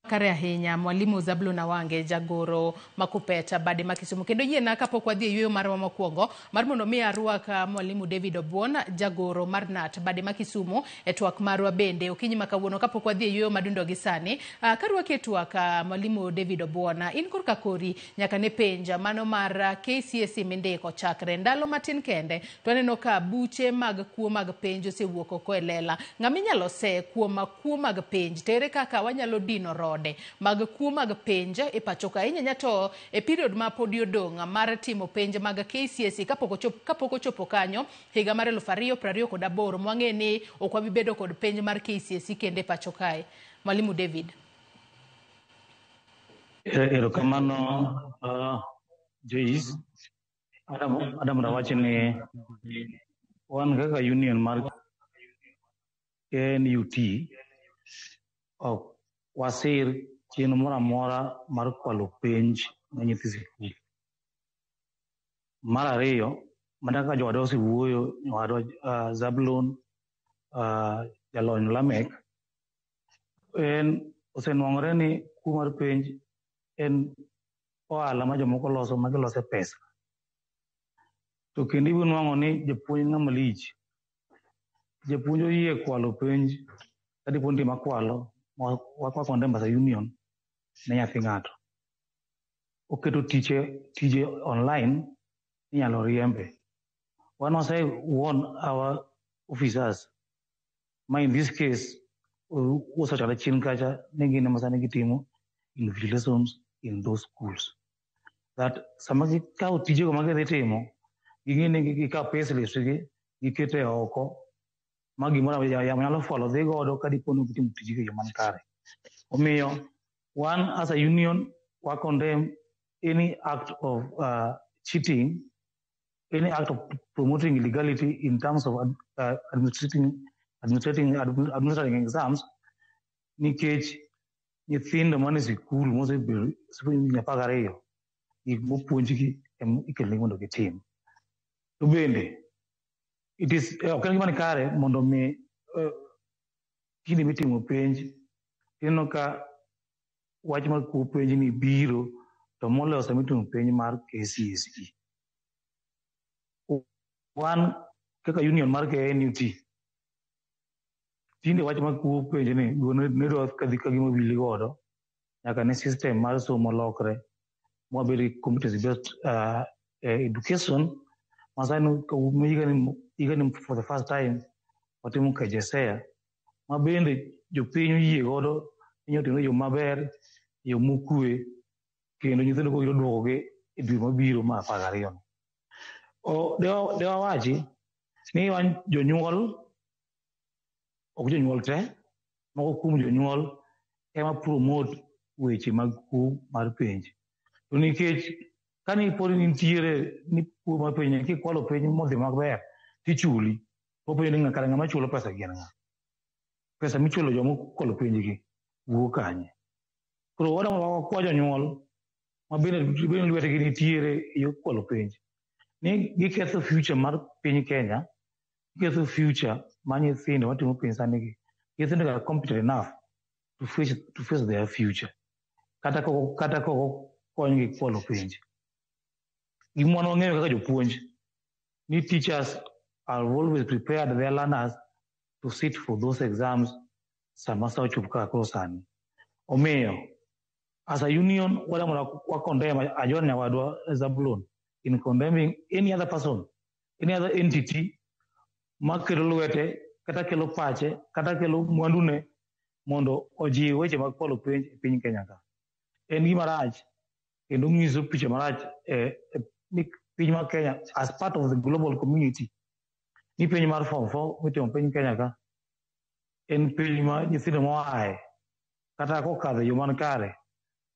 Kare ahinya mwalimu Zablon Awange jagoro makupeta bade makisumu kendo yiena kapok wadhi yweyo marwa mokwongo mar mondo mi arwaka mwalimu David Obuona jagoro mar NAT bade makisumu e twak marwa bende okinyi makawuono kapok wadhi yweyo madundo gi sani karwake e twak mwalimu David Obuona in korka kori nyaka ne penja mano mar KCSE mindiko chakre ndalo matin kende to aneno ka buche mag kuo mag penjo osewuok oko e lela. Ng'ama inyalo se kuo mag penj tere kaka wanyalo dino rode mag kuo mag penj e pacho ka inyanya to e period ma podi odong' mar timo penj mag KCSE kapok ochopo kanyo higa mar 2028 mwang'e ni ok wabibedo kod penj mar KCSE kende pacho kae. Mwalimu David. Erokamano Joyce, Adam Rawachine, one Gaga Union Mark NUT of Wasir Chinamora Mora Marqualo Pinch, Manifisi. Marareo, Madaka Jodosi Wuyo, Zablon, Jalon Lamek, and Osenwangreni Kumar Pinch, and Alama Jamokoloso Magalos Pes. To Kindibu Mangoni, the Puina Malich, the Puyo Ye Qualo Pinch, Tadi Punti Maqualo, Waka condemned as a union, Nayafingato. Okay to teach online, Nialo Riembe. One must say, warn our officers. In this case, was such a chinkaja, Negi Namasaniki Timo, in village homes, in those schools. That Samaki cow teacher Magatemo, beginning a paisley, Ikete Oko, Magimora Yamala follow, they go to Kadiponu to Yamankare. Omeo, one as a union, work on them any act of cheating, any act of promoting illegality in terms of administrating exams, Nikage, you think the money is cool, most of the Pagario, if Mupunjiki and Ikelingo of the team. To Bende, it is Okanimanikare, Mondome, Kini meeting of Penge, Tinoka, Watchman Kupeni Biro, the Mola submitting Penny Mark KCSE. One Kaka Union Mark NUT. Tinde Watchman Kupeni, you need to Kadikagimo Viligodo, Yakane system, Marso Molokre, more very competency based education. Masano even for the first time, Watimuka Jesea. My baby, you pay you godo, you know your maber, your mukue, can you go your dog, it will be my pagarion. Oh, they are watching. Snean Jonual of Jonual Tre, no cum Jonual, Emma promote which Magu Marpinch. To Nikage, can he put in tier Nipu Marpin, keep all opinion more than Magbear, Tichuli, opening a Karangamachula Pass again. Pesa Micholo Jomo Colopinji, Wukany. For what I'm quite annual, I've been waiting in tier, you Colopinj. You get the future Mark Pin Kenya, you get the future, money thing, what you pay Sanigi. You think they are competent enough to face their future. Katako, calling it Colopinj. You want to know your point. Need teachers are always prepared their learners to sit for those exams, Samasa Chupka Krosani. Omeo, as a union, what I'm going to condemn, I join our Zablon in condemning any other person, any other entity, Makiruluete, Katakelo Pache, Katakelo Mwandune, Mondo, Oji, which I'm going to pin Kenyaka. And Gimaraj, and Umizu Pichamaraj, Pijma Kenya, as part of the global community. Ni Pijmar form for with your Pin Kenyaka. En Pijma, you see the more Katakoka, the human care.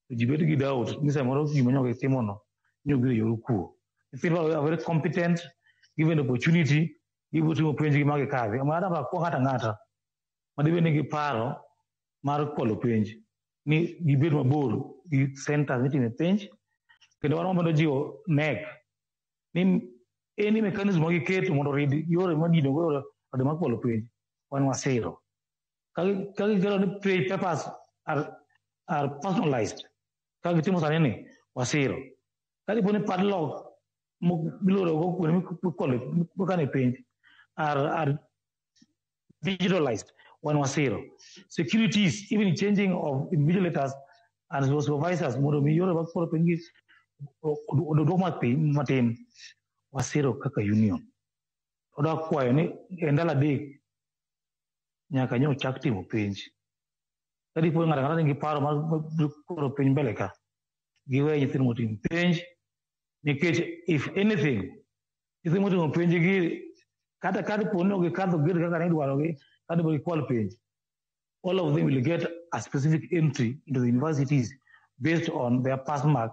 You better get out, Mr. Moro, you may not get Timono, you will your coup. If you are very competent, given the opportunity, able to open the market card. A matter of Kohatangata, but even a paro, Mark Polo Pinch, ni debate my board, the center meeting a pinch, the Geo neck. Name any mechanism you care to moderate your money in the world of the Mark Polo Pinch, one was zero. Kali pay papers are personalized. Kali Timos Arene was zero. Kali Pony padlock, below when we call it, what kind of paint are digitalized. One was zero. Securities, even changing of invigilators and supervisors, Moromi, Yoruba for Pengis, Odoma Martin was zero Kaka Union. Oda Quine, and Dala Day. Nyakanyo chakti mo pinch. Kadi po nga ngi paro mal pin beleka. Giwe yitin mo tin pinch. Nikech if anything, yitin mo tin pinch gi kata po no gi kado gir ka kan edwaro gi kado bo call pinch. All of them will get a specific entry into the universities based on their pass mark.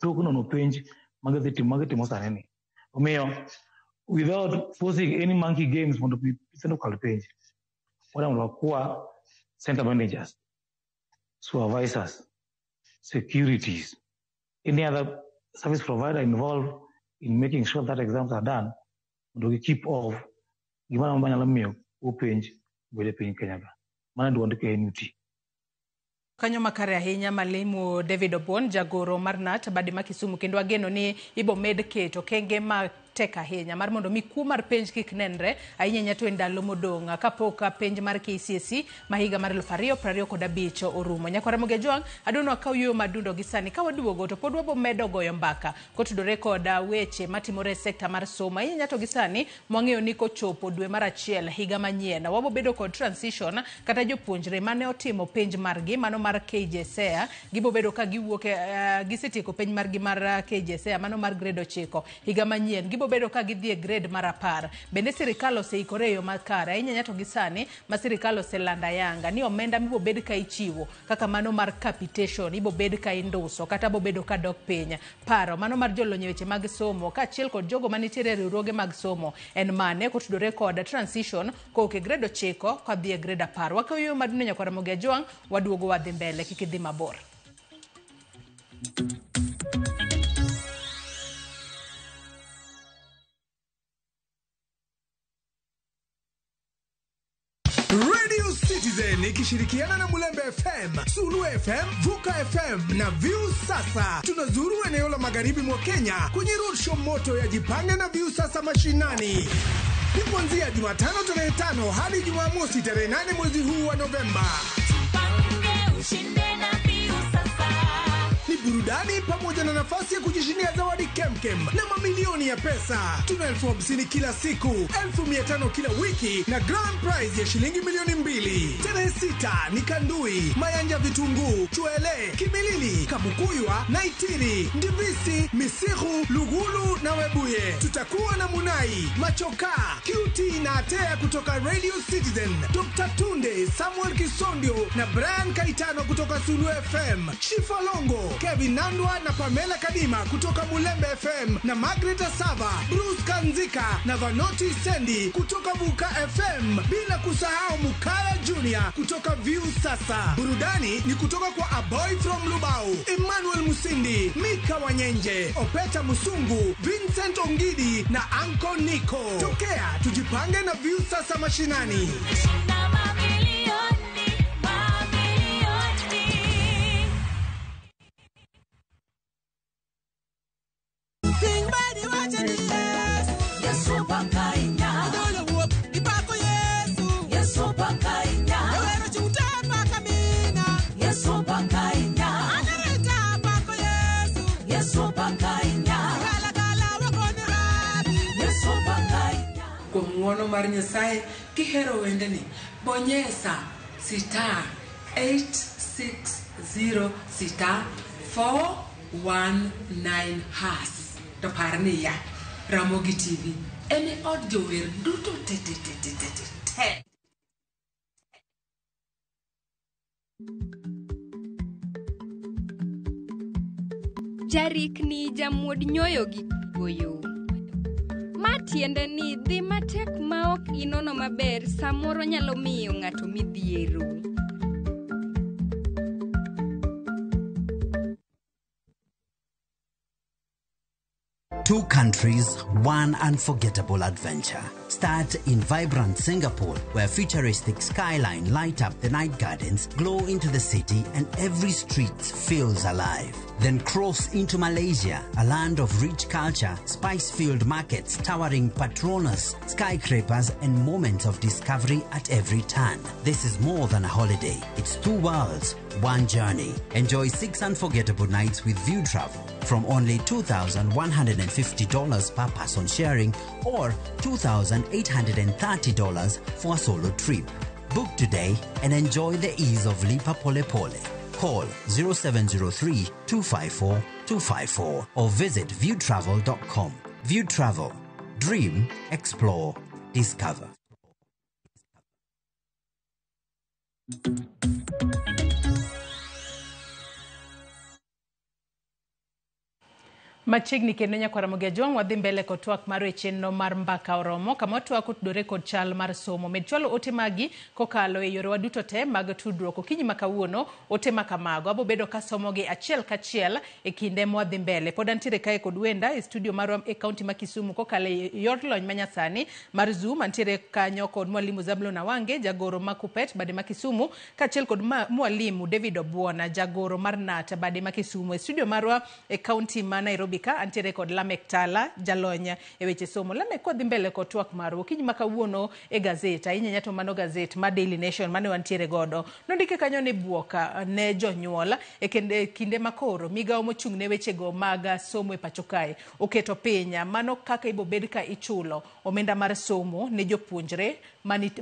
token no penj magati mosaneni. Omiyo, without forcing any monkey games want to be sent to page. What I'm like, center managers, supervisors, securities, any other service provider involved in making sure that exams are done, do we keep off? Gimana mbanya lamio upenj bwele piny Kenyaga. Mana duonde ke NUT. Kanyo makare ahinya Malemu David Obon jagoro mar NAT badi ma Kisumu kendo ageno ni ibo med keto kenge ma tek ahinya mar mondo mi kuo mar penj kik nenre ahinya nyato endalo modonga kapok penj mar KCSE ma higa mar 2025 orumo. Nyakwara Moge Jwang adono akaw yo madundo gi sani ka waduogo to pod wabo medo goyo mbaka kotudore kod weche matimore sekta mar somo. Ahinya nyato gi sani mwang'eyo ni kochopo dwe mar achiel higa manyien wabo bedo kod transition kata jopuonjre mane otimo penj margi mano mar KJSEA gibo bedo ka giwuok gisetieko penj margi mar KJSEA mano mar grade 9 higa manyien gibo bedo ka gidhie grade mar 10. Bende sirikal oseikore yo makare ahinya nyato gi sani ma sirikal oselanda yanga ni omenda mibo bed ka ichiwo kaka mano mar capitation ibo bed ka induso kata bo bedo ka dok piny paro mano mar jolonyo weche mag somo ka achiel kod jogo manitiere riwruoge mag somo en mane kotudore kod transition koke grade 9 ka dhie grade 10. Wakaw yo maduno Nyakwara Moge Jwang waduogo wadhi mbele kikidhi mabor. Radio Citizen ikishirikiana na Mulembe FM, Sulu FM, Vuka FM na View Sasa. Tunazuru eneo la magharibi mwa Kenya kwenye roadshow moto ya Jipange na View Sasa mashinani. Ni kuanzia Jumatano tarehe 5 hadi Jumamosi tarehe 8 mwezi huu wa Novemba. Jipange ushinde na View Sasa. Ni burudani pamoja na nafasi ya kujishindia zawadi kemkem na mamilioni ya pesa. Tuna 50,000 kila siku, 500 kila wiki na grand prize ya shilingi milioni 2. Tarehe 6 ni Kandui, Mayanja Vitunguu, Chwele, Kimilili, Kabukuywa, Naitiri, Ndivisi, Misihu, Lugulu na Webuye. Tutakuwa na Munai, Machoka, QT na Atea kutoka Radio Citizen, Dr. Tunde, Samuel Kisondio na Brian Kaitano kutoka Sulu FM, Shifa Longo, Kevin Nandwa na Pamela Kadima kutoka Mulembe FM na Margaret Asava, Bruce Kanzika na Vanoti Sendi kutoka Vuka FM, bila kusahau Mukaya Junior kutoka View Sasa. Burudani ni kutoka kwa A Boy from Lubao, Emmanuel Musindi, Mika Wanyenje, Opeta Musungu, Vincent Ongidi na Anko Nico. Tokea tujipange na View Sasa mashinani. Na mamilioni. Sing by the watch and the yes, so Pakainya. Yes, so Pakainya. Yes, so Pakainya. Yes, so Pakainya. Yes, so Pakainya. Kumuono mar Nyasaye kihero wende ni bonyesa *860 *419# to parni ya Ramogi TV ene od jower duto te. Jarik ni jamuod nyoyo gi goyo. Matiende ni dhi matek maok inono maber samoro nyalo miyo ng'ato midhiero. Two countries, one unforgettable adventure. Start in vibrant Singapore, where futuristic skyline light up the night gardens, glow into the city, and every street feels alive. Then cross into Malaysia, a land of rich culture, spice-filled markets, towering Petronas, skyscrapers, and moments of discovery at every turn. This is more than a holiday. It's two worlds, one journey. Enjoy 6 unforgettable nights with View Travel from only $2,150 per person sharing or $2,830 for a solo trip. Book today and enjoy the ease of Lipa Pole Pole. Call 0703-254-254 or visit viewtravel.com. View Travel. Dream, explore, discover. Machiegni kendo Nyakwaramogi Ajong' wadhi mbele kod twak mar chenro mar mbaka oromo kama twak otudore kod chal mar somo. Med chwalo ote magi kokalo e yore waduto te mag tudruok. Okinyi ma kawuono ote ma kamago abo bedo ka somo gi achiel kachiel e kinde mwadhi mbele. Pod antiere kae kod wenda e studio marwa e kaunti ma Kisumu kokalo e yor lony manyasani mar Zoom. Antiere kanyo kod mwalimu Zablon Awange, jagoro ma Kupet bade ma Kisumu, kachiel kod mwalimu David Obuona, jagoro mar Nata bade ma Kisumu. E studio marwa e kaunti ma Nairobi ka antiere kod Lamek Tala, jalonya e weche somo. Lamek kodhi mbele kod twak marwa. Okinyi ma kawuono e gazeta, inyanya to mano gazet ma Daily Nation mane wantiere godo. Nondike kanyo ne buoka ne jonyuol e kinde makoro migao mochung' ne weche go mag somo e pacho kae oketo pinya mano kaka ibo bed ka ichulo omenda mar somo ne jopuonjre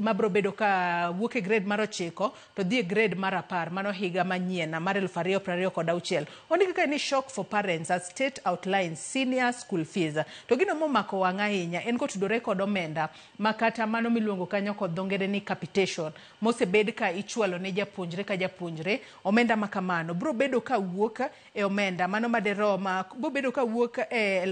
mabro bedo ka wuok e grade mar 9 to dhi e grade mar 10 mano higa manyiena mar 2026. Ondike ka ni shock for parents as state outlines senior school fees. To gino momako wang' ahinya en kotudore kod omenda makata mano miluongo kanyo kod dhongere ni capitation mosebed ka ichwalo ne japuonjre ka japuonjre. Omenda makamano bro bedo ka wuok e omenda mano maderoma bro bedo ka wuok e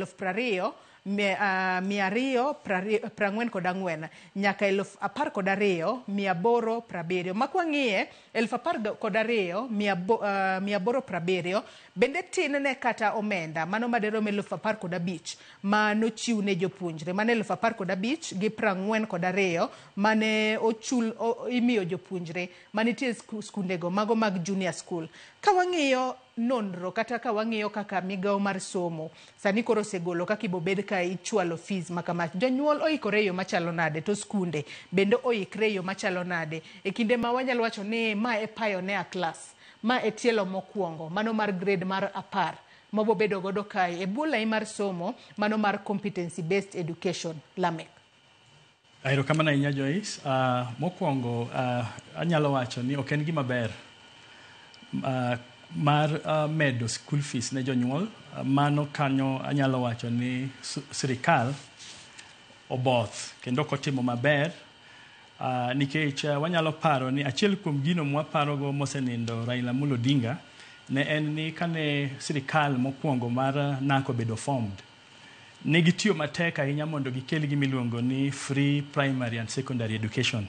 20,244 nyaka 12,870. Makwang'iye 12,870 bende tin ne kata omenda mano maderome 15,000 mano chiw ne jopuonjre mane 15,042 mane ochul imiyo jopuonjre manitie skundego mago mag junior school. Kawang'iyo nonro kata kawang'iyo kaka migao mar somo sani koro segolo kaka ibo bed ka ichwalo fees makamach. Jonyuol oikore yo machalo nade to skunde bende oikre yo machalo nade e kinde ma wanyalo wacho ni ma e pioneer class, ma e tielo mokwongo mano mar grade mar 10 mobo bedo godo kae e bulai mar somo mano mar competency based education. Lamek Aero kamana inya Joyce, mokwongo anyalo wacho ni ok en gima ber mar medo school fees ne jonyuol. Mano kanyo anyalo wacho ni sirikal oboth kendo kotimo maber nikech wanyalo paro ni achiel kuom gino mwaparogo mosenindo Raila Amolo Odinga ne en ni kane sirikal mokwongo mar NACO bedo formed ne gitiyo matek ahinya mondo gikel gimiluongo ni free primary and secondary education.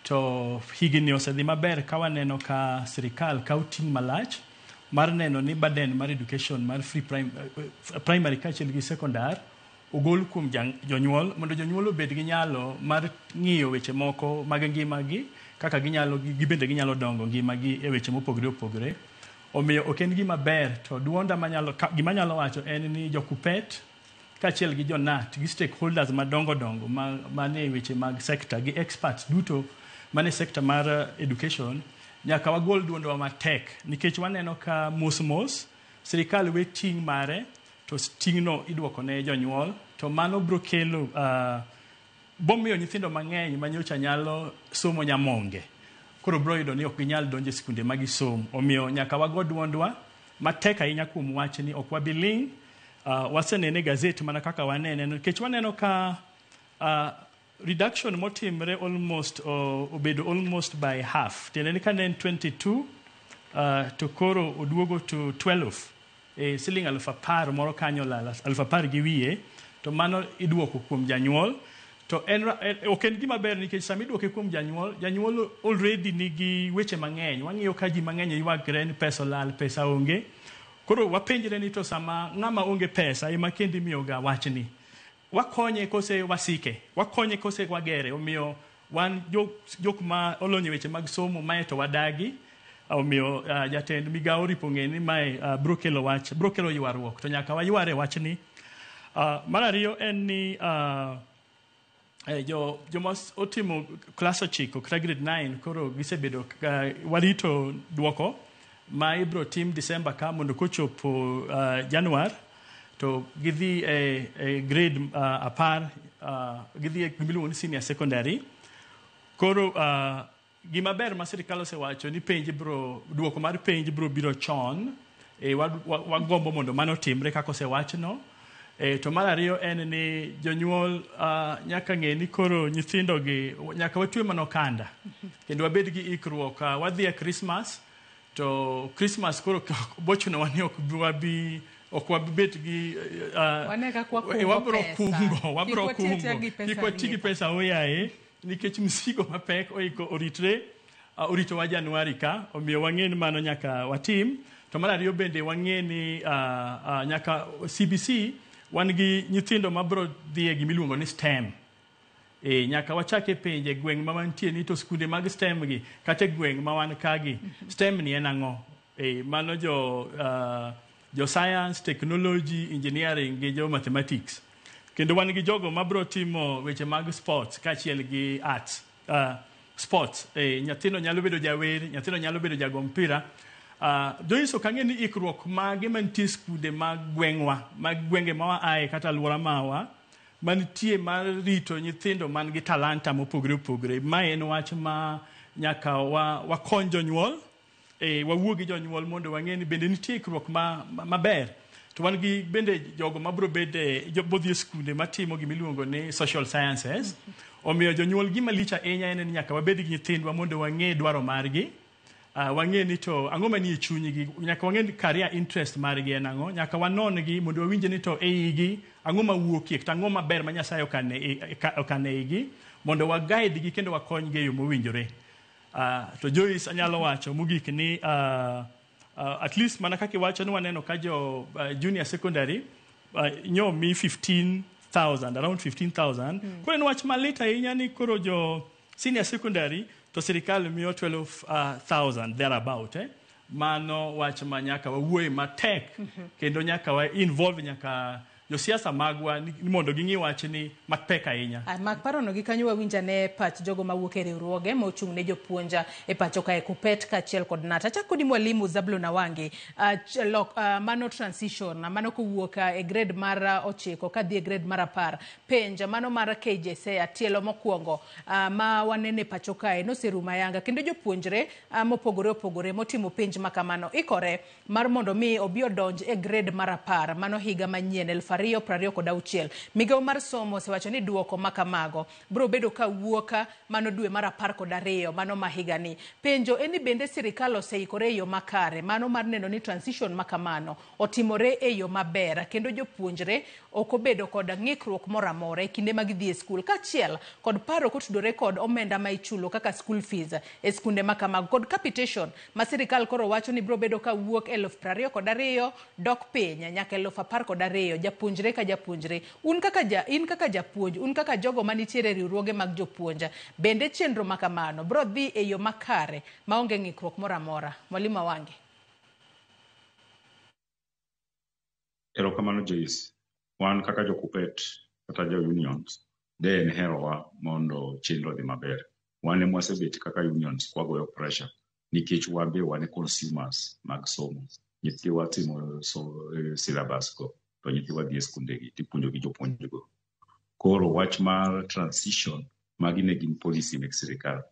To higini osedhi maber ka waneno ka sirikal kawo ting' malach mar neno ni burden mar education mar free primary kaachiel gi secondary ogol kuom jonyuol mondo jonyuol obed gi nyalo mar ng'iyo weche moko mag ngimagi kaka gibende ginyalo dongo ngimagi e weche mopogore opogore. Omiyo ok en gima ber to duonda gima nyalo wacho en ni jokupet kaachiel gi jonat gi stakeholders madongo dongo mane weche mag sector gi experts duto mane sector mar education nyaka wagol duondowa matek nikech waneno ka mos sirikal we ting' mare to ting'no idwoko ne jonyuol to mano bro kelo bomiyo nyithindo mang'eny manyocha nyalo somo nyamonge koro bro yudo ni ok ginyal donjo e skunde ma gisomo. Omiyo nyaka wago duondwa matek ahinya kuom wach ni ok wabi ling' wasenene gazet mana kaka wanene nikech waneno ka reduction motimre obedo almost by half. Tiende ni ka ne en 22 to koro oduogo to 12 siling 10,000 moro kanyo lala 10,000 gi wiye to mano idwoko kuom janyuol. To ok en gima ber nikech sami idwoke kuom janyuol already nigi weche mang'eny. Wang'iyo ka ji mang'eny ywagre ni pesa olal, pesa onge. Koro wapenjre ni to sama ng'ama onge pesa ema kendi miyoga wachni. Wakonye kose wasike, wakonye kose wagere. Omiyo wan jok ma olonye weche mag somo mae to wadagi. Omiyo jatend migao ripong'e ni mae bro kelo ywaruok to nyaka wayware wachni. Mar ariyo en ni joma otimo klas 9 kata grade 9 koro gisebedo warito duoko ma ibro tim December ka mondo kochopo Januar to gidhi e grade 10 gidhi e gimiluongo ni senior secondary. Koro gima ber ma sirikal osewacho ni duoko mar penj bro biro chon wagombo mondo mano timre kaka osewachno. To mar ariyo en ni jonyuol nyaka ng'e ni koro nyithindogi nyaka watwe manokanda kendo wabed gi ikruok. Wadhi e Christmas to Christmas koro bochno wani ok wabi okwabet gi waneka kwa wabro kungo kiko tigi pesa oyaye nikech msigo mapek oritre orito wa Januari ka omiyo wang'eni mano nyaka watim. To mar ariyo bende wang'eni nyaka CBC wan gi nyithindo mabro dhie gimiluongo ni STEM. Nyaka wachake penje gweng' ma mantie ni to skunde mag STEM gi kata gweng' ma wan kagi STEM ni en ang'o. Mano jo science, technology, engineering gi jo mathematics. Kendo wan gi jogo mabro timo weche mag sports kaachiel gi arts. Sports, nyathino nyalo bedo jawer, nyathino nyalo bedo jago mpira. Joiso kang'e ni ikruok mage mantie skunde mag gweng'wa, mag gwenge ma waaye kata alwora mawa, mantie mar rito nyithindo man gi talanta mopogore opogore. Ma en wach ma nyaka wakony jonyuol, wawuo gi jonyuol mondo wang'e ni bende nitie ikruok maber. To wan gi bende jogo mabro bede bodhi skunde matimo gimiluongo ni social sciences. Omiyo jonyuol gima licha ahinya en ni nyaka wabed gi nyithindwa mondo wang'e dwaro margi. Wang'e ni to ang'o manie chunygi, nyaka wang'e ni career interest margi en ang'o, nyaka wanon gi mondo wawinje ni to eigi ang'o mawuokie kata ang'o maber ma Nyasaye okane eigi mondo waguide gi kendo wakonygi e yo mowinjore. To Joyce anyalo wacho mogik ni at least mana kaka iwacho ni waneno ka jo junior secondary nyomi 15,000 around 15,000. Koro en wach malit ahinya ni koro jo senior secondary to sirikal miyo 12,000 thereabout. Mano wach ma nyaka wawuoye matek kendo nyaka wa involve nyaka josiasa magwa ni mondo ging'i wach ni mapek ahinya. Mak parono gi kanyo wawinja ne pach jogo mawuok e riwruoge mochung' ne jopuonja e pacho kae Kupet kaachiel kod Nata. Achak kodi mwalimu Zablon Awange, mano transition mano kowuok e grade mar 9 kadhi e grade mar 10 penja mano mar KJSEA tielo mokwongo ma wanene pacho kae noserumo ayanga kendo jopuonjre mopogore opogore motimo penj makamano ikore mar mondo mi obi odonj e grade mar 10 mano higa manyien 2026. Migao mar somo osewacho ni duoko makamago bro bedo ka wuoka mano dwe mar 12 mano mahigani. Penjo eni bende sirikal oseikore e yo makare mano mar neno ni transition makamano otimore e yo maber kendo jopuonjre okobedo kod ng'ikruok moramora e kinde mag dhi e skul kaachiel kod paro kotudore kod omenda ma ichulo kaka school fees e skunde makamago kod capitation ma sirikal koro wacho ni bro bedo ka wuok 2022 dok piny nyaka 2012. Japuonjre ka japuonjre in kaka japuonj un kaka jogo manitiere riwruoge mag jopuonja bende chenro makamano bro dhi e yo makare maonge ng'ikruok moramora. Mwalimu Awange. Erokamano Joyce, wan kaka jokupet kata jo unions de en herowa mondo chenro dhi maber. Wan ema wasebet kaka unions kwagoyo pressure nikech wabe wan consumers mag somo. Nyithiwa timo syllabus go to nyithiwa dhi e skundegi tipuonjo gi jopuonjgo. Koro wach mar transition magi ne gin policy mek sirikal.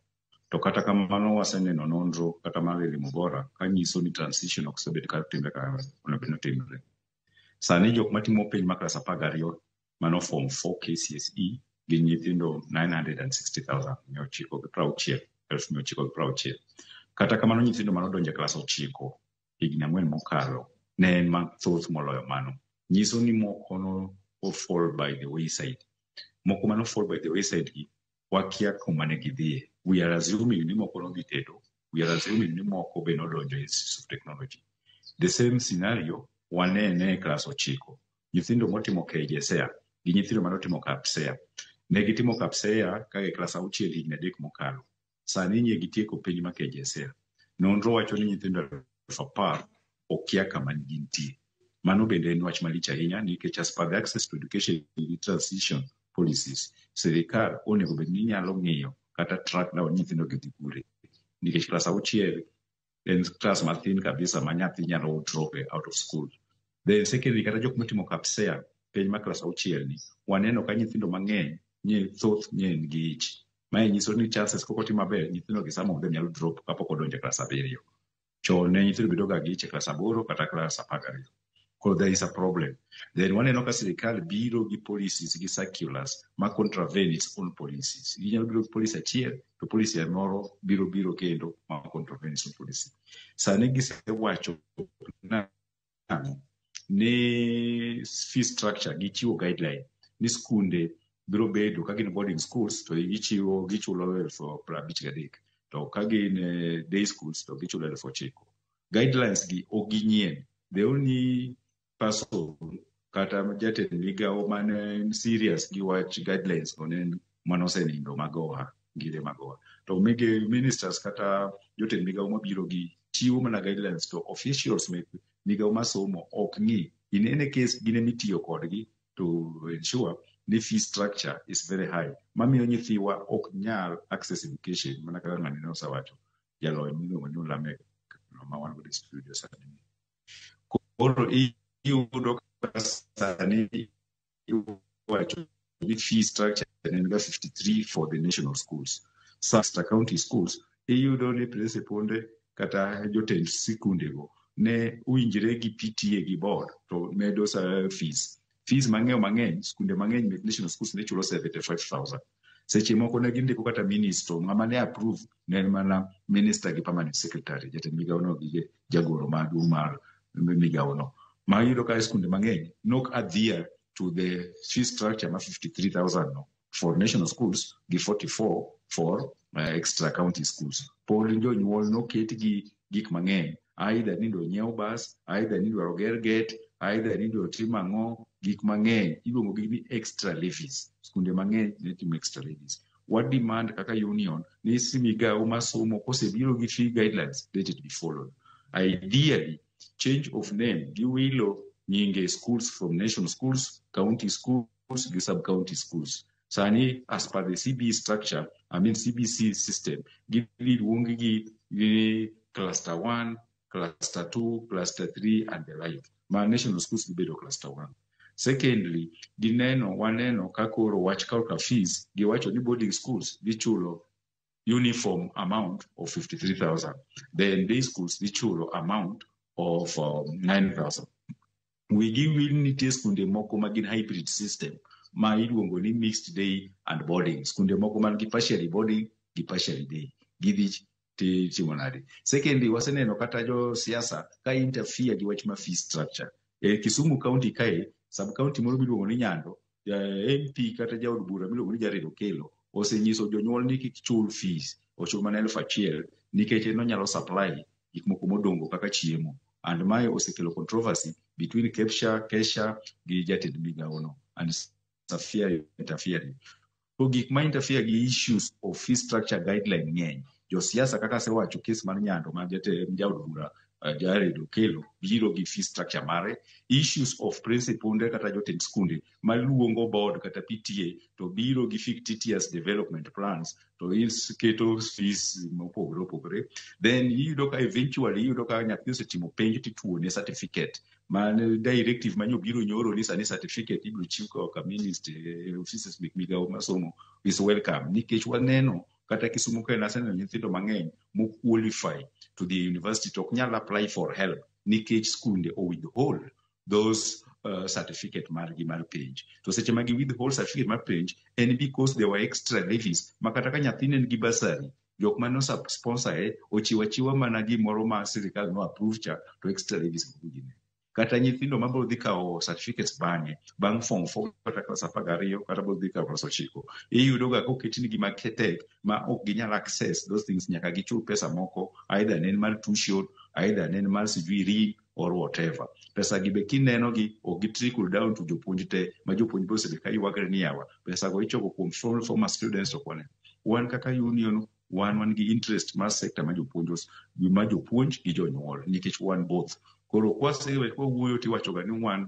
To kata kamano waseneno nonro kata mar elimu bora kanyiso ni transition ok osebet ka timbe ka onego timre. Sani jok matimo penj ma klas 12 mano form 4 KCSE gin nyithindo 960,960. Kata kamano nyithindo manodonjo e klas 9 higni 4 mokalo ne en mathoth moloyo mano. Nyiso ni moko no fall by the wayside. Moko mano fall by the wayside gi wakia kuma ne gidhie. We are assuming ni moko no gitedo. We are assuming ni moko be nodonjo e of technology. The same scenario wanene e klas 9. Nyithindo motimo KJSEA gi nyithindo manotimo KAPSEA. Ne gitimo KAPSEA ka e klas 6 higni 3 mokalo. Sani nye gitieko penj ma KJSEA. Nonro wacho ni nyithindo 10,000 okia kama gintie. Mano bende en wach malich ahinya nikech as per the access to education transition policies, sirikal onego bed ni nyalo ng'iyo kata track down nyithindo gi dhi kure. Nikech klas 6 en klas mathin kabisa ma nyathi nyalo drop out of school. Then secondly, kata jok matimo KAPSEA penj ma klas 6 ni waneno ka nyithindo mang'eny thoth ng'eny gi ich. Mae nyiso ni chances koko timo maber nyithindo gi some of them nyalo drop kapok odonjo e klas 7. Chon ne nyithindo bedo ga gi ich e klas 8 kata klas 12. So there is a problem. Then waneno ka sirikal biro gi policies gi circulars ma contravene its own policies. Ginyalo biro gi policy achiel to policy moro biro kendo ma contravene its own policy. Sani gisewacho na ne fee structure gichiwo guideline ni skunde biro bedo ka gin boarding schools to gichulo 53,000 to ka gin day schools to gichulo 9,000. Guidelines gi ok ginyien. The only person kata jatend migawo mane serious gi wach guidelines onen manosenindo magoha ngire magoha to ministers kata jotend migawo mabiro gi chiwo mana guidelines to officials migawo masomo ok ng'i in any case gine mitiyo kodgi to ensure the fee structure is very high. Mamiyo nyithiwa ok nyal access education mana kaka ng'ani ne osawacho jaloy miluongo ni Lamek ma wan go studio sani. Koro iyudo ka sani iwacho ni fee structure en 53 for the national schools. Sasta county schools iyudo ni principal kata jotend sikundego ne uinjire gi PTA gi board to medo fees mang'eny skunde mang'eny mek national schools ne chulo 75,000. Seche moko ne gindiko kata minister ng'ama ne approve ne mana minister gi permanent secretary jatend migawo no gi jagoro maduong' mar migawo no. Ma yudo ka skunde mang'eny nok adhere to the fee structure ma 53,000 no for national schools gi 44 for extra county schools. Pod jonyuol noket gi gik mang'eny, either nindo nyiew bus, either nindo ger gate, either nindo tim ang'o, gik mang'eny iluongo gi ni extra levies. Skunde mang'eny ne timo extra levies. What demand kaka union ni migawo masomo kosebiro gi fee guidelines, let it be followed. Ideally, change of name gi wilo nyinge schools from national schools, county schools gi sub-county schools. Sani, as per the CBE structure, CBC system, give the cluster 1, cluster 2, cluster 3, and the like. My national schools will be cluster 1. Secondly, waneno kakoro watch kalka fees, the watch on the boarding schools, the chulo uniform amount of 53,000. Then day schools, the chulo amount of 9,000. We give unity skunde moko magin hybrid system. Ma iluongo ni mixed day and boarding. Skunde moko man gi partially boarding, gi partially day. Gidhi timonade. Secondly, waseneno kata jo siasa ka interfere gi wach ma fee structure. Kisumu County kae, sub-county moro miluongo ni Nyando, MP kata jaod bura miluongo ni Jared Okelo, osenyiso jonyuol ni kik chul fees, ochul mana 1,000 nikech no nyalo supply gik moko modongo kaka chiemo. And mae osekelo controversy between Kesha gi jatend migawo no. And interfering. So gik ma interfere gi issues of fee structure guideline ng'eny. Jo siasa kaka sewacho kes mar Nyando ma jatend jaod bura Jared Okelo biro gi fee structure mare, issues of principal kata jotend skunde maluongo board kata PTA to biro gi fictitious development plans to is keto fees mopogore. Then yudo ka eventually yudo ka nyathi osetimo penj tituo ne certificate man directive manyo biro nyoro ni sani certificate ibiro chiw ka ministry offices migawo masomo is welcome nikech waneno kata Kisumu ka naseno nyithindo mang'eny mo qualify to the university to nyal apply for help nikech skunde o withhold those certificate mar page. To seche magi withhold certificate mar page and because there were extra levies makata ka nyathine gi basari jok mano sponsor ochiwa mana gimoro ma sirikal no approve cha to extra levies kugine. Kata nyithindo mabiro dhi kawo certificates bang' form 4 kata class 12 kata biro dhi kawo class 9 iyudo ga koketni gima ketek ma ok ginyal access those things nyaka gichul pesa moko either nen mar tuition either nen mar sijui or whatever. Pesa gi be kineno gi ok gi trickle down to jopuonj te ma jopuonj be osebe ka ywagre ni yawa pesa go ichoko kuom former students to kone wan kaka union wan gi interest mar sector ma jopuonj gi jonyuol nikech wan both. Koro kwasewe kwa wuoyo tiwacho ga ni wan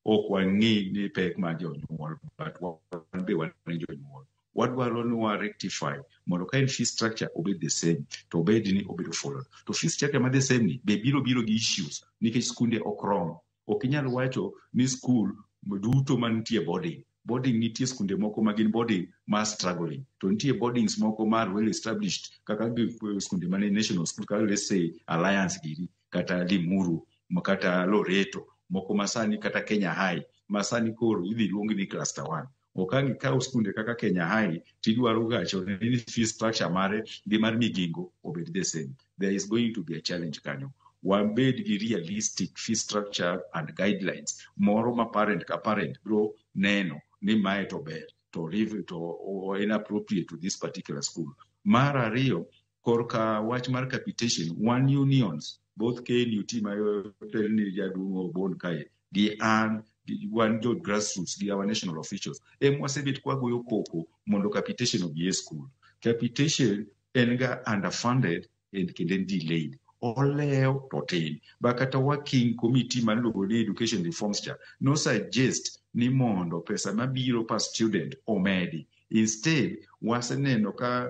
ok wang'i ni pek ma jonyuol but wan be wan jonyuol. Wadwaro ni wa rectify mondo ka fee structure obed the same to obed ni obedo followed. To fee structure ma the same ni be biro gi issues nikech skunde ok rom. Ok inyal wacho ni school duto mantie boarding nitie skunde moko magin boarding ma struggling to nitie boardings moko mar well established kaka skunde mane national school kaka let's say Alliance giri kata Limuru kata Loreto moko masani kata Kenya High masani koro idhi luongi ni cluster 1. Okangi ka skunde kaka Kenya High tidwaro gacho ni fee structure mare gi mar migingo obed the same. There is going to be a challenge kanyo. wabed gi realistic fee structure and guidelines moro ma parent ka parent bro neno ni mae to ber to live to inappropriate to this particular school. Mar ariyo, korka wach mar capitation, one unions, both KNUT mayo telni jaduong' bon kae, gi an, one jo grassroots, gi our national officials. Mwasebet kwa goyo koko mondo capitation obi e school. Capitation enga underfunded and kenden delayed. Oleo totin. Bakata working committee malugo ni education reforms cha no suggest ni mondo pesa mabiro per student omedi. Instead, waseneno ka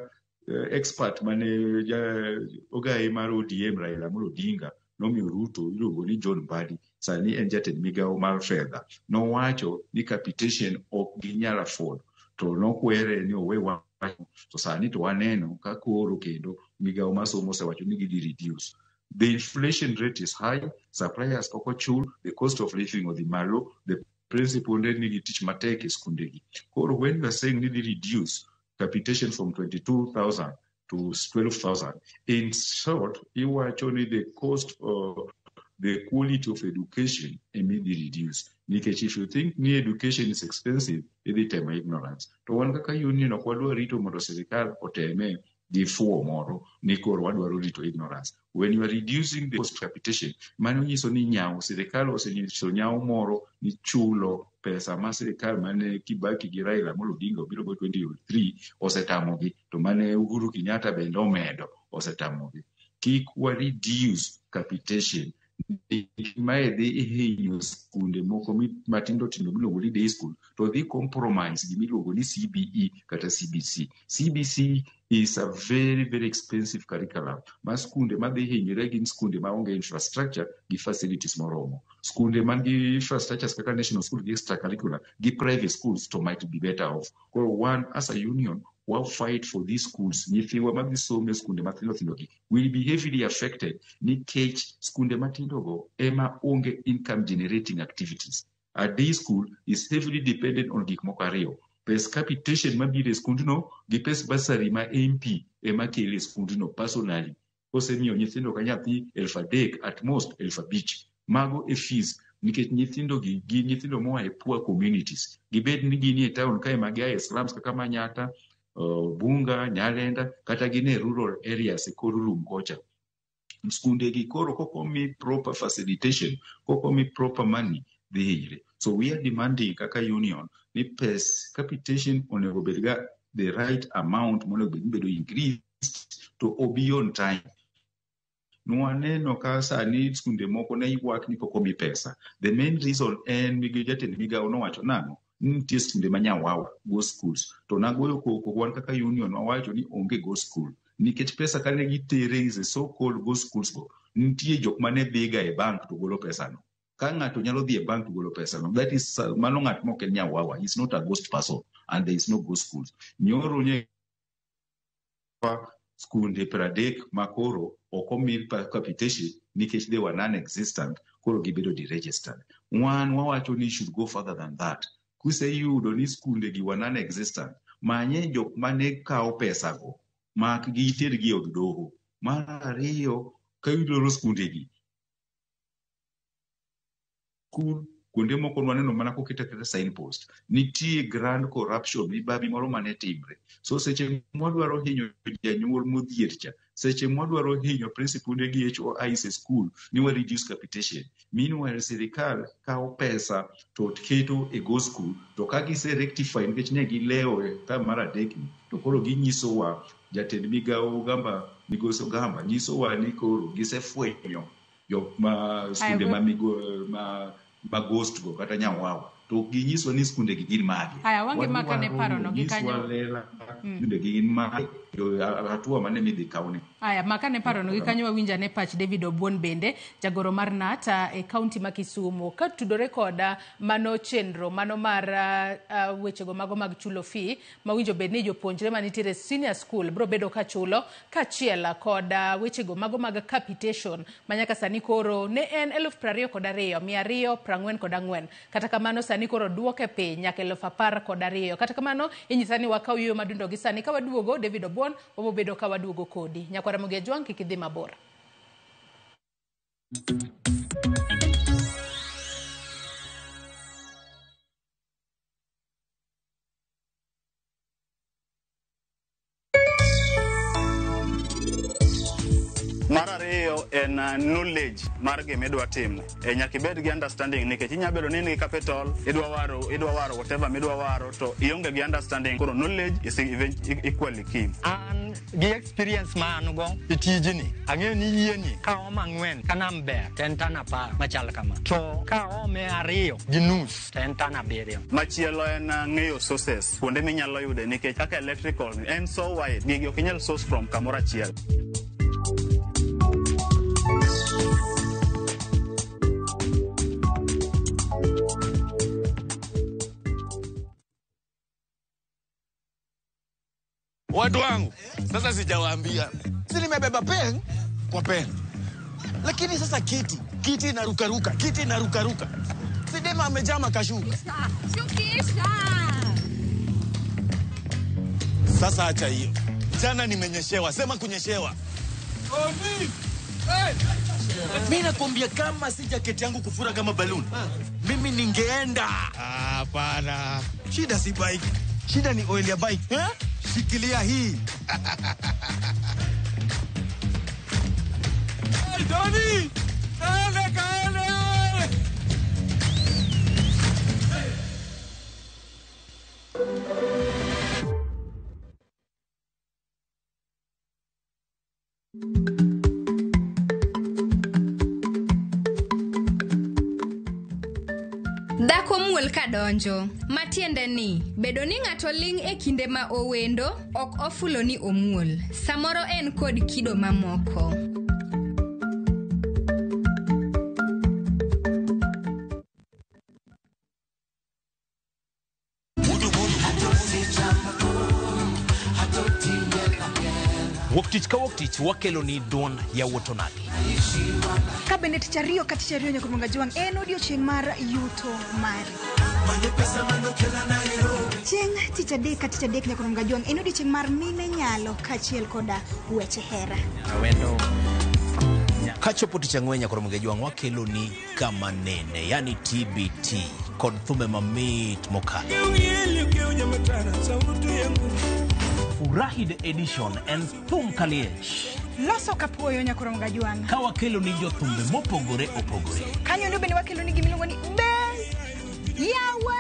expert mane ogae mar ODM Raila Amolo Odinga nomiyo Ruto iluongo ni John Mbadi sani en jatend migawo mar fedha nowacho ni capitation ok ginyal afford to nokwere ni owe wacho to sani to waneno ka koro kendo migawo masomo osewacho ni gidhi reduce. The inflation rate is high, suppliers ok ochul, the cost of living odhi malo, the principal nigi tich matek e skundegi. Koro when you are saying need to reduce capitation from 22,000 to 12,000, in short, you are actually the cost of the quality of education immediately reduced. Because if you think new education is expensive, it is ignorance. To one kaka union of what rito modo serikal oteme di fuo moro ni kor wadwaro rito ignorance. When you are reducing the cost of capitation, mano nyiso ni nyao serikal osenyiso nyao moro ni chulo pesa ma serikal mane Kibaki gi Raila Amolo Odinga obiro go 2023 osetamogi to mane Uhuru Kenyatta bende omedo osetamogi. Kik wa reduce capitation mae dhi ihinyo skunde moko matindo tindo miluongo ni day school to dhi compromise gi miluongo ni CBE kata CBC. CBC is a very, very expensive curriculum. Ma skunde ma dhi hinyore gin skunde ma onge infrastructure gi facilities moromo. Skunde man gi infrastructures kaka national school gi extracurricular gi private schools to might be better off. Or one, as a union, will fight for these schools. Nifiwa magi some skunde mathindo thindo gi will be heavily affected nikech skunde matindo go ema onge income generating activities. A day school is heavily dependent on gik moko ariyo. Pes capitation mabire skundno gi pes basari ma MP ema kele skundno personally. Osemiyo nyithindo ka nyathi 3,000 at most 5,000. Mago e fees nikech nyithindo gi nyithindo moa e poor communities. Gibed ni gini e town kae magi e slums kaka Manyata, Bunga, Nyalenda, kata gine rural areas e kor rum kocha. Skunde gi koro koko mi proper facilitation, koko mi proper money dhi hire. So we are demanding kaka union ni pes capitation onego bedga the right amount monego bedo increased to obi on time. Nuaneno ka sani skunde moko ne iwak ni koko mi pesa. The main reason en jatend migawo nowacho nang'o nitie skunde manyawawa go schools to nagoyo koko wan kaka union wawacho ni onge go school nikech pesa kane gitere is a so called go schools go nitie jok mane dhiga e bank to golo pesa no. Ka ng'ato nyalo dhi e bank to golo pesa no, that is mano ng'at mok en nyawawa, is not a ghost person and there is no go schools. Nyoro nye skunde 30 makoro okomi capitation nikech they were non-existent koro gibedo deregistered. One wawacho ni should go further than that. Kuse yudo ni skunde gi were non-existent, manye jok mane kao pesa go mak gi ter gi od doho. Mar ariyo, ka yudo skunde gi kuonde moko waneno mana kokete kata signpost, nitie grand corruption mibabi moro mane timre. So seche mwadwaro hinyo janyuol modhier cha, seche mwadwaro hinyo principal gi HOIs school ni wa reduce capitation. Meanwhile serikal kao pesa to keto e go school to ka gise rectify nikech ne gileo ka mara dekni to koro ginyiso wa jatend migawo gamba migoso gamba nyiso wa ni koro gisefwenyo jok ma skunde ma ghost go kata nyawawa to ginyiso ni skunde gi gin magi. Aya wange makane paro no gi kanyo. Skunde gi gin magi hatua mane midhi kaune. Aya makane paro no gi kanyo wawinja ne pach David Obuon bende jagoro mar Nata e county ma Kisumu ka tudore koda mano chenro mano mar wechego mago mag chulo fee ma winjo bed ni jopuonjre manitiere senior school bro bedo ka chulo ka chiela koda wechego mago mag capitation manyaka sani koro ne en 22,244 kata kamano sani koro duoke piny nyaka 10,012 kata kamano inyisa ni wakao yo madundo gi sani ka waduogo David Obuon obo bedo ka waduogo kodi. Nyakwara Mugia Jwang kikidhi mabor. Mar ariyo en knowledge mar gima idwa timo. Nyaka ibed gi understanding nikech inya bedo ni capital idwa waro whatever midwa waro to ionge gi understanding, koro knowledge is equally key. An gi experience ma an go e tijni ang'eyo ni yieni ka oma ng'wen kana mber ten tana pa machal kama to ka ome ariyo gi nus ten tana abiriyo. Machielo en ng'eyo sources kuonde minyalo yude nikech kaka electrical en so wide gigi ok inyal source from kamoro achiel. Watu wangu, sasa sijawaambia. Si nimebeba pen kwa pen. Lakini sasa kiti inarukaruka, kiti inarukaruka. Sidema amejama kashuka. Shukisha. Sasa acha hiyo. Jana nimenyeshewa, sema kunyeshewa. Omi! Hey! Mimi nakwambia kama si jaketi yangu kufura kama balloon. Mimi ningeenda. Hapana. Shida si bike. Shida ni oil ya bike. Eh? Shikilia hii. Hey, Tony! Kaele! Dhako muol kadonjo, matiende ni, bedo ni ng'ato ling' e kinde ma owendo, ok ofulo ni omuol. Samoro en kod kido mamoko. Woktich ka woktich wakelo ni don ya wotonagi. Kabende tich ariyo ka tich ariyo Nyakuronga Jwang' en odiochieng' mar yuto mari. Chieng' tich adek ka tich adek Nyakuronga Jwang' en odiochieng' mar mine nyalo kaachiel koda weche hera. Awendo. Kachopo tich ang'wen Nyakuronga Jwang' wakelo ni kama nene, yani TBT, kod thume mamit mokalo. Furahi the edition en thum kaliech. Loso kapuoyo Nyakuronga Jwang'. Ka wakelo ni jothumbe mopogore opogore. Kanyo ndo bende wakelo ni gimiluongo ni Bes Yawa.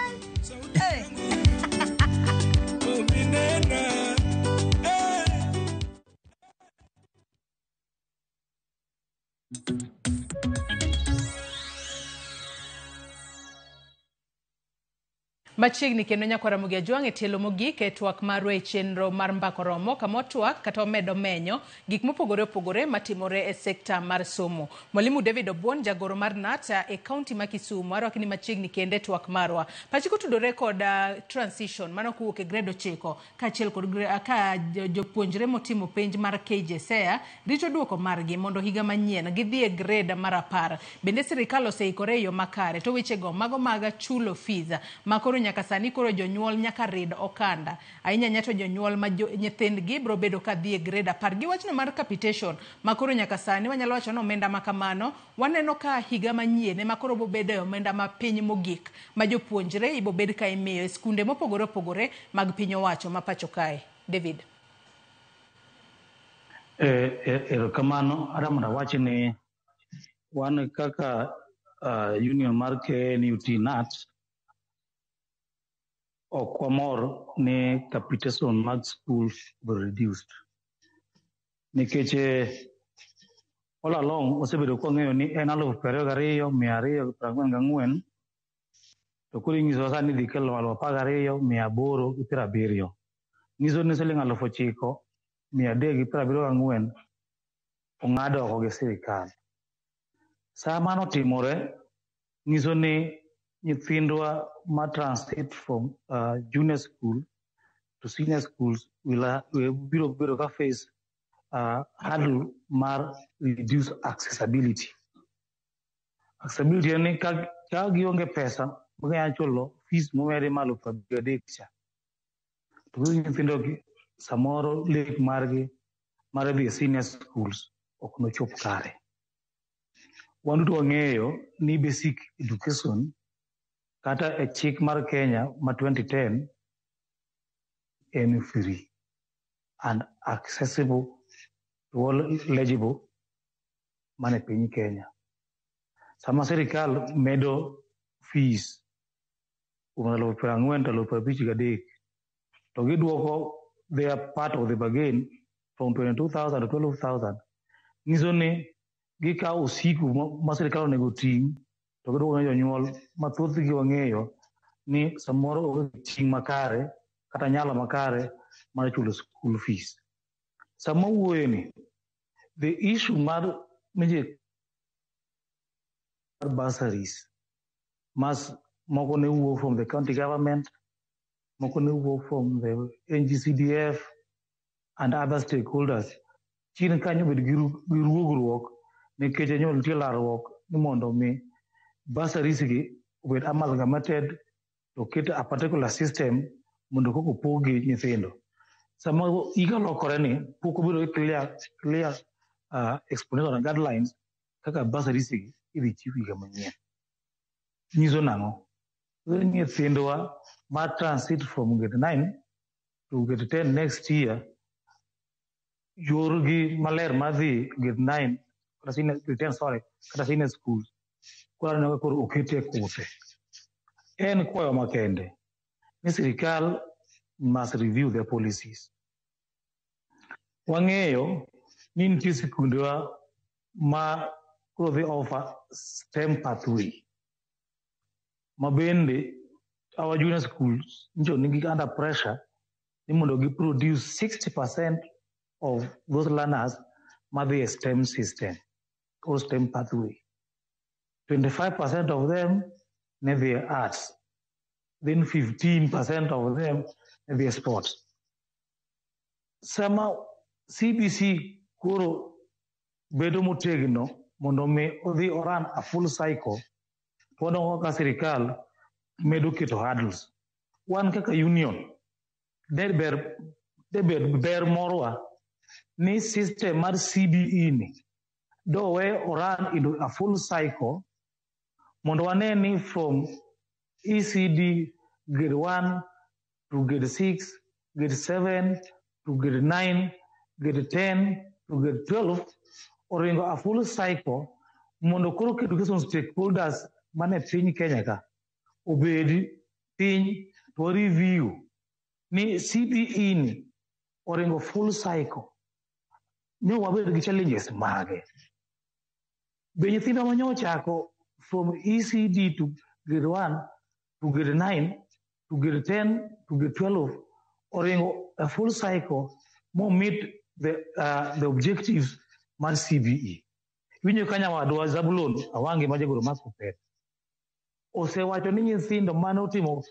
Machiegni kendo Nyakwaramogi Jwang' e tielo mogik e twak marwa e chenro mar mbako romo kama twak kata omedo menyo gik mopogore opogore matimore e sekta mar somo. Mwalimu David Obuon jagoro mar NATA e kaunti ma Kisumu arwaki ni machiegni kende twak marwa. Pachiko tudore kod transition mano kuwuok e grade 9 kaachiel kod ka jopuonjre motimo penj mar KJSEA rito duoko margi mondo higa manyien gidhi e grade mar 10. Bende sirikal oseikore e yo makare to wechego mago maga chulo fees makoro nyaka sani koro jonyuol nyaka rid okanda. Ahinya nyato jonyuol ma nyithindgi biro bedo ka dhi e grade 10. Giwachno mar capitation makoro nyaka sani wanyalo wacho no omenda makamano waneno ka higa manyien makoro bo bedo omenda ma piny mogik ma jopuonjre ibo bed ka imiyo e skunde mopogore opogore mag piny owacho ma pacho kae. David. Kamano aramra wacho ni wan kaka union mar KNUT NAT ok wamor ni capitation mag schools were reduced. Nikech all along osebedo kwang'eyo ni en 22,244 to koro ing'iso sani dhi kelo 12,870. Nyiso ni siling 9,374 ong'ado oko gi sirikal. Sama mano timore nyiso ni nyithindwa ma transit from junior school to senior schools will biro ka face hurdle mar reduce accessibility. Accessibility ni ka gionge pesa maganya chulo fees momere malo 30 cha. To nyithindo samoro lek margi mar dhi senior schools ok no chop kare. Wanduto wang'eyo ni basic education kata e chik mar Kenya ma 2010 en free and accessible to all eligible mane piny Kenya. Sama sirikal medo fees kuom 40,000 to 53,000 to giduoko their part of the bargain from 22,000 to 12,000, nyiso ni gikawo osigo ma sirikal onego ting' to giduoko ne jonyuol mathothgi wang'eyo ni samoro onge ting' makare kata nyalo makare mar chulo school fees. Sama wuoye ni the issue mar bursaries moko ne wuok from the county government, moko ne wuok from the NGCDF and other stakeholders. Chien kanyo bed gi ruogruok nikech jonyuol nitie larruok ni mondo mi bursaries gi obed amalgamated to ket a particular system mondo koko pogi nyithindo. Sama higa lokore ni pok obedo clear explanation and guidelines kaka bursaries gi idhi chiw higa manyien. Nyiso nang'o? Nyithindwa ma transit from grade 9 to grade 10 next year, yorgi maler madhi grade 9 kata senior grade 10 sorry kata senior school kwarano koro okete kute. En kwayo makende ni sirikal must review their policies. Wang'eyo ni nitie sikundewa ma koro dhi offer STEM pathway mabende our junior schools njo nigi under pressure ni mondo gi produce 60% of those learners madhi STEM system or STEM pathway. 25% of them ne dhi arts, then 15% of them ne dhi sports. Sama CBC koro bedo motegno mondo mi odhi oran a full cycle, pono kaka sirikal medo keto hurdles. Wan kaka union de ber morwa ni system mar CBE ni do we oran into a full cycle mondo wane ni from ECD grade 1 to grade 6, grade 7 to grade 9, grade 10 to grade 12 oringo a full cycle mondo koro education stakeholders mane piny Kenya ka obedi piny to review ni CBE ni oringo full cycle ni wabed gi challenges mage. Be nyithindo manyochako from ECD to grade 1 to grade 9 to grade 10 to grade 12 oringo a full cycle mo meet the objectives mar CBE. Winyo kanya wadwa Zabulon Awange majagoro Makopet osewacho ni nyithindo mane otimo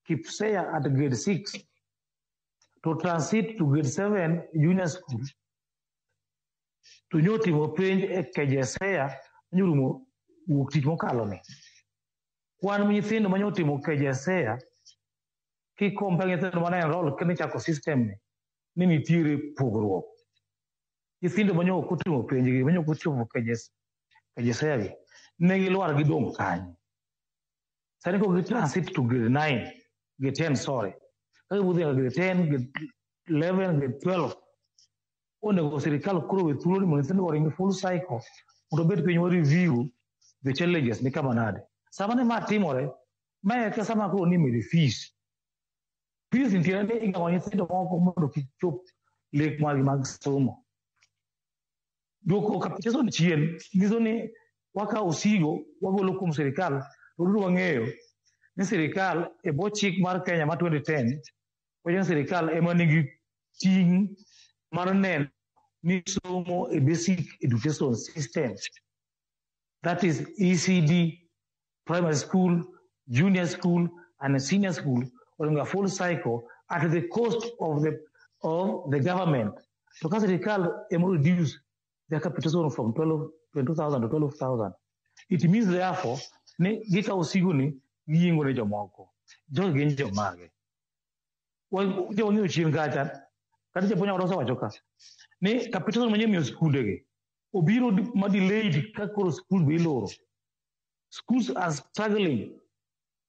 KIPSEA at grade 6 to transit to grade 7 junior school to nyotimo penj e KJSEA nyurumo wuok tich mokalo ni. Kwan nyithindo manyotimo KJSEA kikompe nyithindo mane enroll kene chako system ni nitiere pogruok. Nyithindo manyo kotimo penjgi manyo kochopo KJSEA gi ne gilwar gidong kanyo. Sani ko gi transit to grade 9, grade 10 sorry. Kagi budhi grade 10, grade 11, grade 12. Onego sirikal kuro we thuolo ni mo nyithindo oringi full cycle mondo bed piny review the challenges ni kama nade. Sama ne ma timore ma ka sama kuro ni mede fees. Fees nitiere ni ing'awo nyithindo moko mondo kichop lek margi mag somo. Duoko capitation chien nyiso ni waka osigo wagolo kuom sirikal to duro wang'eyo ni sirikal e bwo chik mar Kenya ma 2010 wacho sirikal ema nigi ting' mar neno ni somo e basic education system, that is ECD, primary school, junior school and senior school on a full cycle at the cost of the government. So sirikal ema reduce their capitation from 22,000 to 12,000. It means therefore ni gika osigo ni giingo ne jomoko. Jogi gin jomage. Jong'eyo chien kacha kata japuonj oroso wacho ka ni capitation manyien miyo skundegi obiro ma delayed kakoro school biloro. Schools are struggling.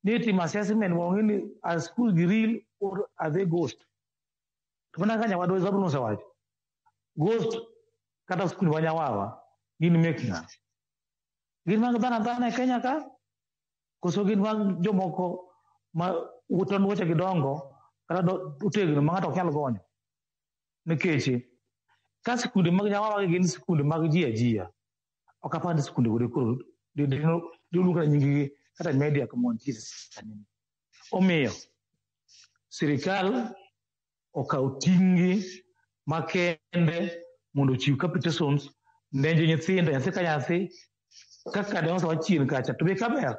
Native assessment wangini are schools real or are they ghost? Tumanakanya wadu zabu no sawaji. Ghost kata school wanyawawa gini mekna. Gini mga Kenya ka kuso gini mga jomoko ma utan wacha kidongo kata utegno mga tokyalo gonyo. Nikechi ka school mga nyawawa gini school mga jia. Okapandi school gode kuro de luka nyingi kata media kama Jesus kanini. Omiyo serikal okautingi makende mondo chiw capitations ndenje nyithindo nyathi ka nyathi kaka de oso wachien kacha to be kaber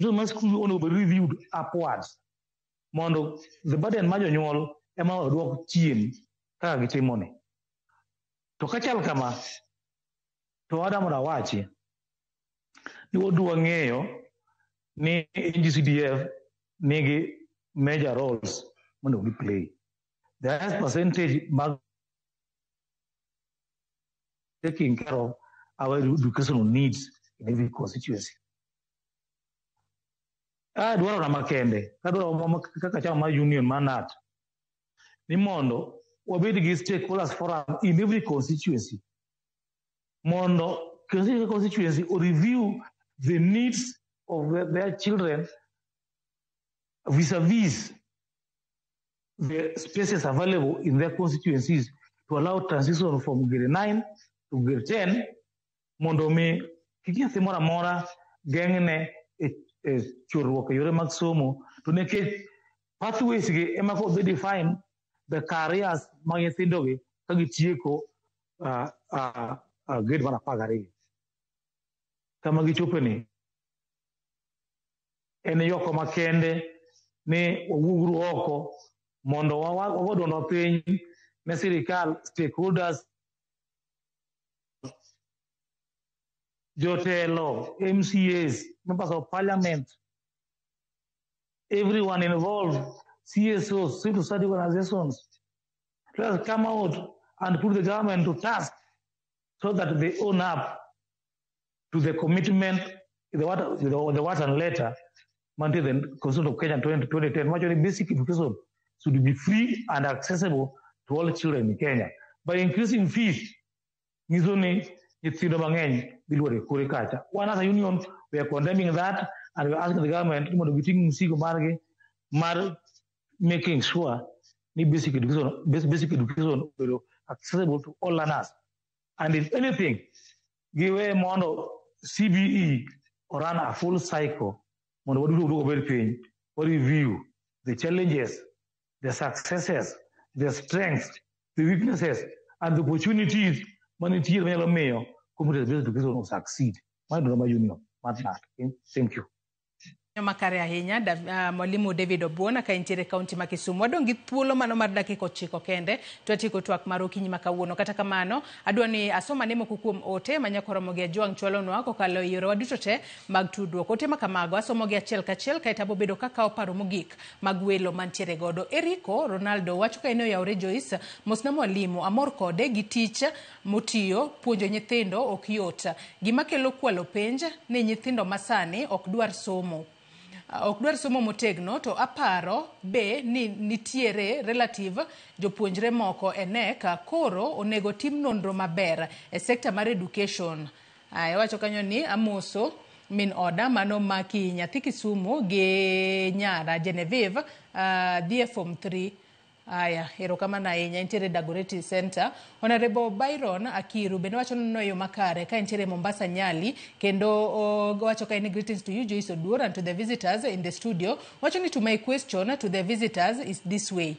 to mas school ono be reviewed upwards mondo the burden ma jonyuol ema odwok chien kaka gitimone to kachal kama to Adam rawachi ni odwa ng'eyo ni NGCDF nigi major roles mondo we play. The highest percentage taking care of our educational needs in every constituency. Dwaro na makende, kadwaro kaka chama mar union manat. Ni mondo wabed gi stakeholders forum in every constituency. Mondo constituency or review the needs of their children vis-a-vis the spaces available in their constituencies to allow transition from grade 9 to grade 10. Mondo me kiki mora mora gengne churruok yore mag somo to nekech pathways gi ema ko be define the careers mag nyithindo gi ka gitieko grade mar 12 kama gichopeni en yoko makende ni wawugru oko mondo wagodono piny ne sirikal stakeholders jotelo MCAs members of parliament everyone involved CSOs civil society organizations let us come out and put the government to task so that they own up to the commitment the what and letter mandated the Constitution of Kenya 2010 which basic education should be free and accessible to all children in Kenya. By increasing fees, Nizoni, Yithindo Mangeny, Bilwari, Kurikacha. One as a union, we are condemning that and we are asking the government to making sure basic education will accessible to all learners. And if anything, give a mono CBE or run a full cycle, mono review the challenges, the successes, the strengths, the weaknesses, and the opportunities managerial mayor community education will succeed. My union, thank you. Makare ahinya mwalimu David Obuona ka intiere kaunti ma Kisumu wadongi thuolo mano mar dakika 9 kende twatieko twak mar okinyi makawuono kata kamano adwani asoma nemo kuom ote manyakoromogi ajwang chwalonwa kokalo yore waduto te mag tudruok ote makamago asomogi achiel kachiel kaita bobedo kaka oparo mogik mag welo mantiere godo. Eriko Ronaldo wacho ka eno yaure Joyce mosna mwalimu amor kode gi tich motiyo puonjo nyithindo ok yot gima kelo kwalo penj ne nyithindo masani ok dwar somo motegno to aparo be ni nitiere relative jopuonjre moko eneka koro onego tim nonro maber e sekta mar education. Wacho kanyo ni amoso min oda mano maki nyathi Kisumu gi nyara Genevieve dhie form 3. Erokamano ahinya intiere Dagoretti Center. Honorable Byron Akiru bende wacho no yo makare ka intiere Mombasa Nyali kendo wacho ka any greetings to you Joyce Oduor and to the visitors in the studio. Wacho ni to my question to the visitors is this way: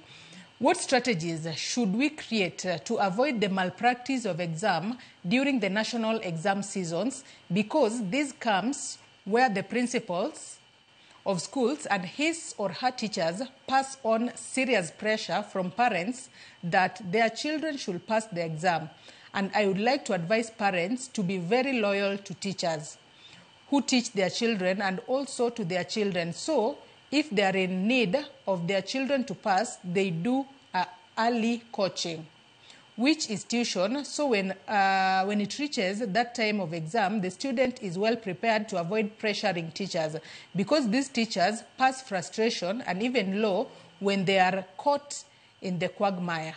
what strategies should we create to avoid the malpractice of exam during the national exam seasons, because this comes where the principals of schools and his or her teachers pass on serious pressure from parents that their children should pass the exam. And I would like to advise parents to be very loyal to teachers who teach their children and also to their children. So if they are in need of their children to pass, they do early coaching. which is tuition. So when it reaches that time of exam, the student is well prepared to avoid pressuring teachers, because these teachers pass frustration and even low when they are caught in the quagmire.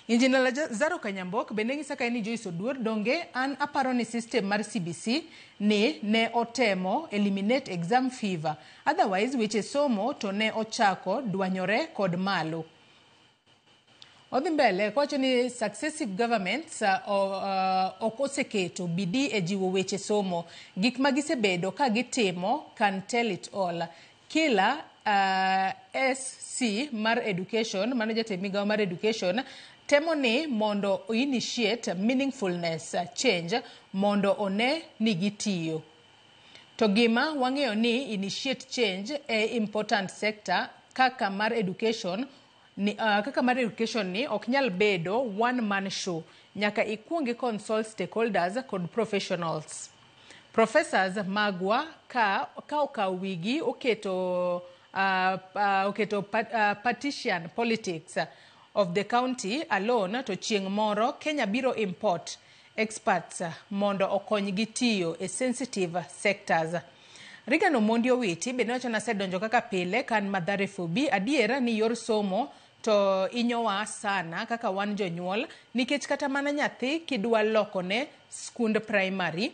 Engineer Lazaro Kanyambok benengi saka ni Joyce Oduor donge an aparo ni system mar CBC ne otemo eliminate exam fever. Otherwise weche somo to ne ochako dwanyore kod malo. Odhi mbele kwacho ni successive governments okoseketo bidii e jiwo weche somo. Gik magisebedo ka gitimo can tell it all. Kila SC mar education, manager temiga mar education, temo ni mondo initiate meaningfulness change mondo one ni gitiyo. To gima wang'eyo ni initiate change important sector kaka mar education ni oknyal bedo one man show. Nyaka ikuongi consult stakeholders kod professionals. Professors magwa ka okawigi oketo partisan politics of the county alone to chieng' moro Kenya biro import experts mondo okonygi tiyo e sensitive sectors. Regan Omondi Owiti bende wacho na sedonjo kaka pile kan Mathare Fubi adiera ni yor somo to inyowa sana kaka wan jonyuol nikech kata mana nyathi kidwa lokone skund primary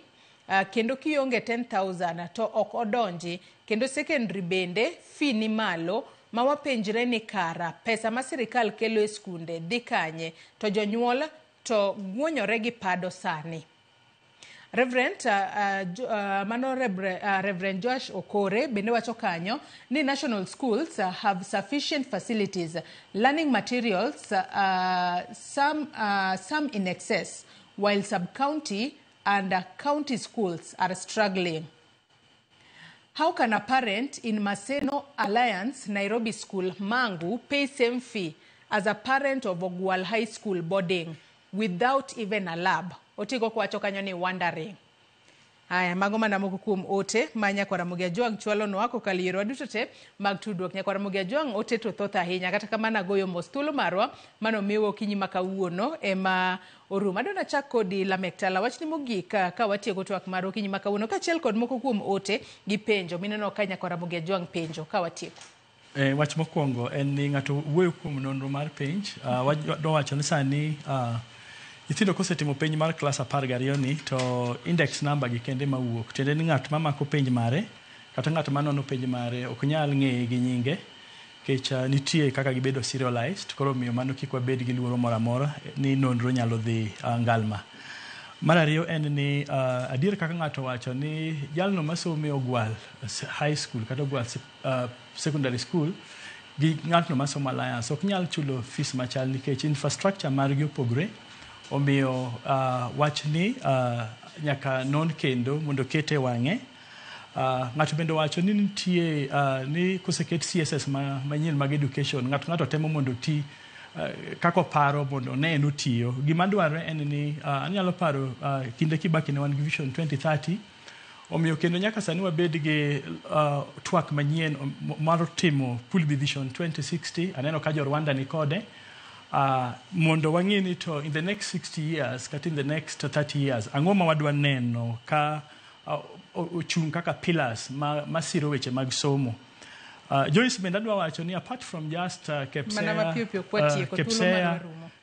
kendo kionge 10,000 to ok odonji kendo secondary bende fee ni malo mawapenjre ni kara pesa ma sirikal kelo e skunde dhi kanye to jonyuol to guonyore gi pado sani. Reverend Josh Okore bende wacho kanyo ni national schools have sufficient facilities, learning materials, some in excess, while sub-county and county schools are struggling. How can a parent in Maseno Alliance Nairobi School, Mangu, pay same fee as a parent of Ogwal High School boarding without even a lab? Otigo kwacho kanyo ni wondering. Aya, mago mana moko kuom ote manya kwa Ramogi Ajwang chwalo no wako kaliro adutote mag tudruok nyakwa Ramogi Ajwang ote to thoth ahinya kata kamana goyo mos thuolo marwa mano miyo kinyi makawuono ema oruma. Adona chak kodi Lamek Tala wachni mogik ka watieko twak maro kinyi makawuono kachiel kod moko kuom ote gi penjo mineno ka nyakwa Ramogi Ajwang penjo ka watieko. Wach mokwongo en ni ng'ato wuoyo kuom nonro mar penj. Do wacho ni sani nyithindo kosetimo penj mar klas 12 ni to index number gi kende mawuok. Tiende ni ng'at mamako penj mare kata ng'at manono penj mare ok nyal ng'eye gi nyinge kech nitie kaka gibedo serialized, koro miyo mano kik wabed gi luoro moro amora ni nonro nyalo dhi ngalma. Mar ariyo en ni adier kaka ng'ato wacho ni jalno masomo e Ogwal high school kata Ogwal secondary school gi ng'atno masomo Alliance ok nyal chulo fees machal nikech infrastructure margi opogore. Omiyo wach ni nyaka non kendo mondo kete wang'e. Ng'ato bende wacho ni nitie ni koseket CSS manyien mag education ng'ato temo mondo ti kako paro mondo ne en otiyo. Gima dwarore en ni anyalo paro kinde Kibaki ne wan gi Vision 2030. Omiyo kendo nyaka sani wabed gi twak manyien mar timo Pool Vision 2060. Aneno ka jo Rwanda ni kode. Mondo wang'e ni to in the next 60 years kata in the next 30 years ang'o ma wadwa neno ka ochung' kaka pillars masiro weche mag somo. Joyce bende adwa wacho ni apart from just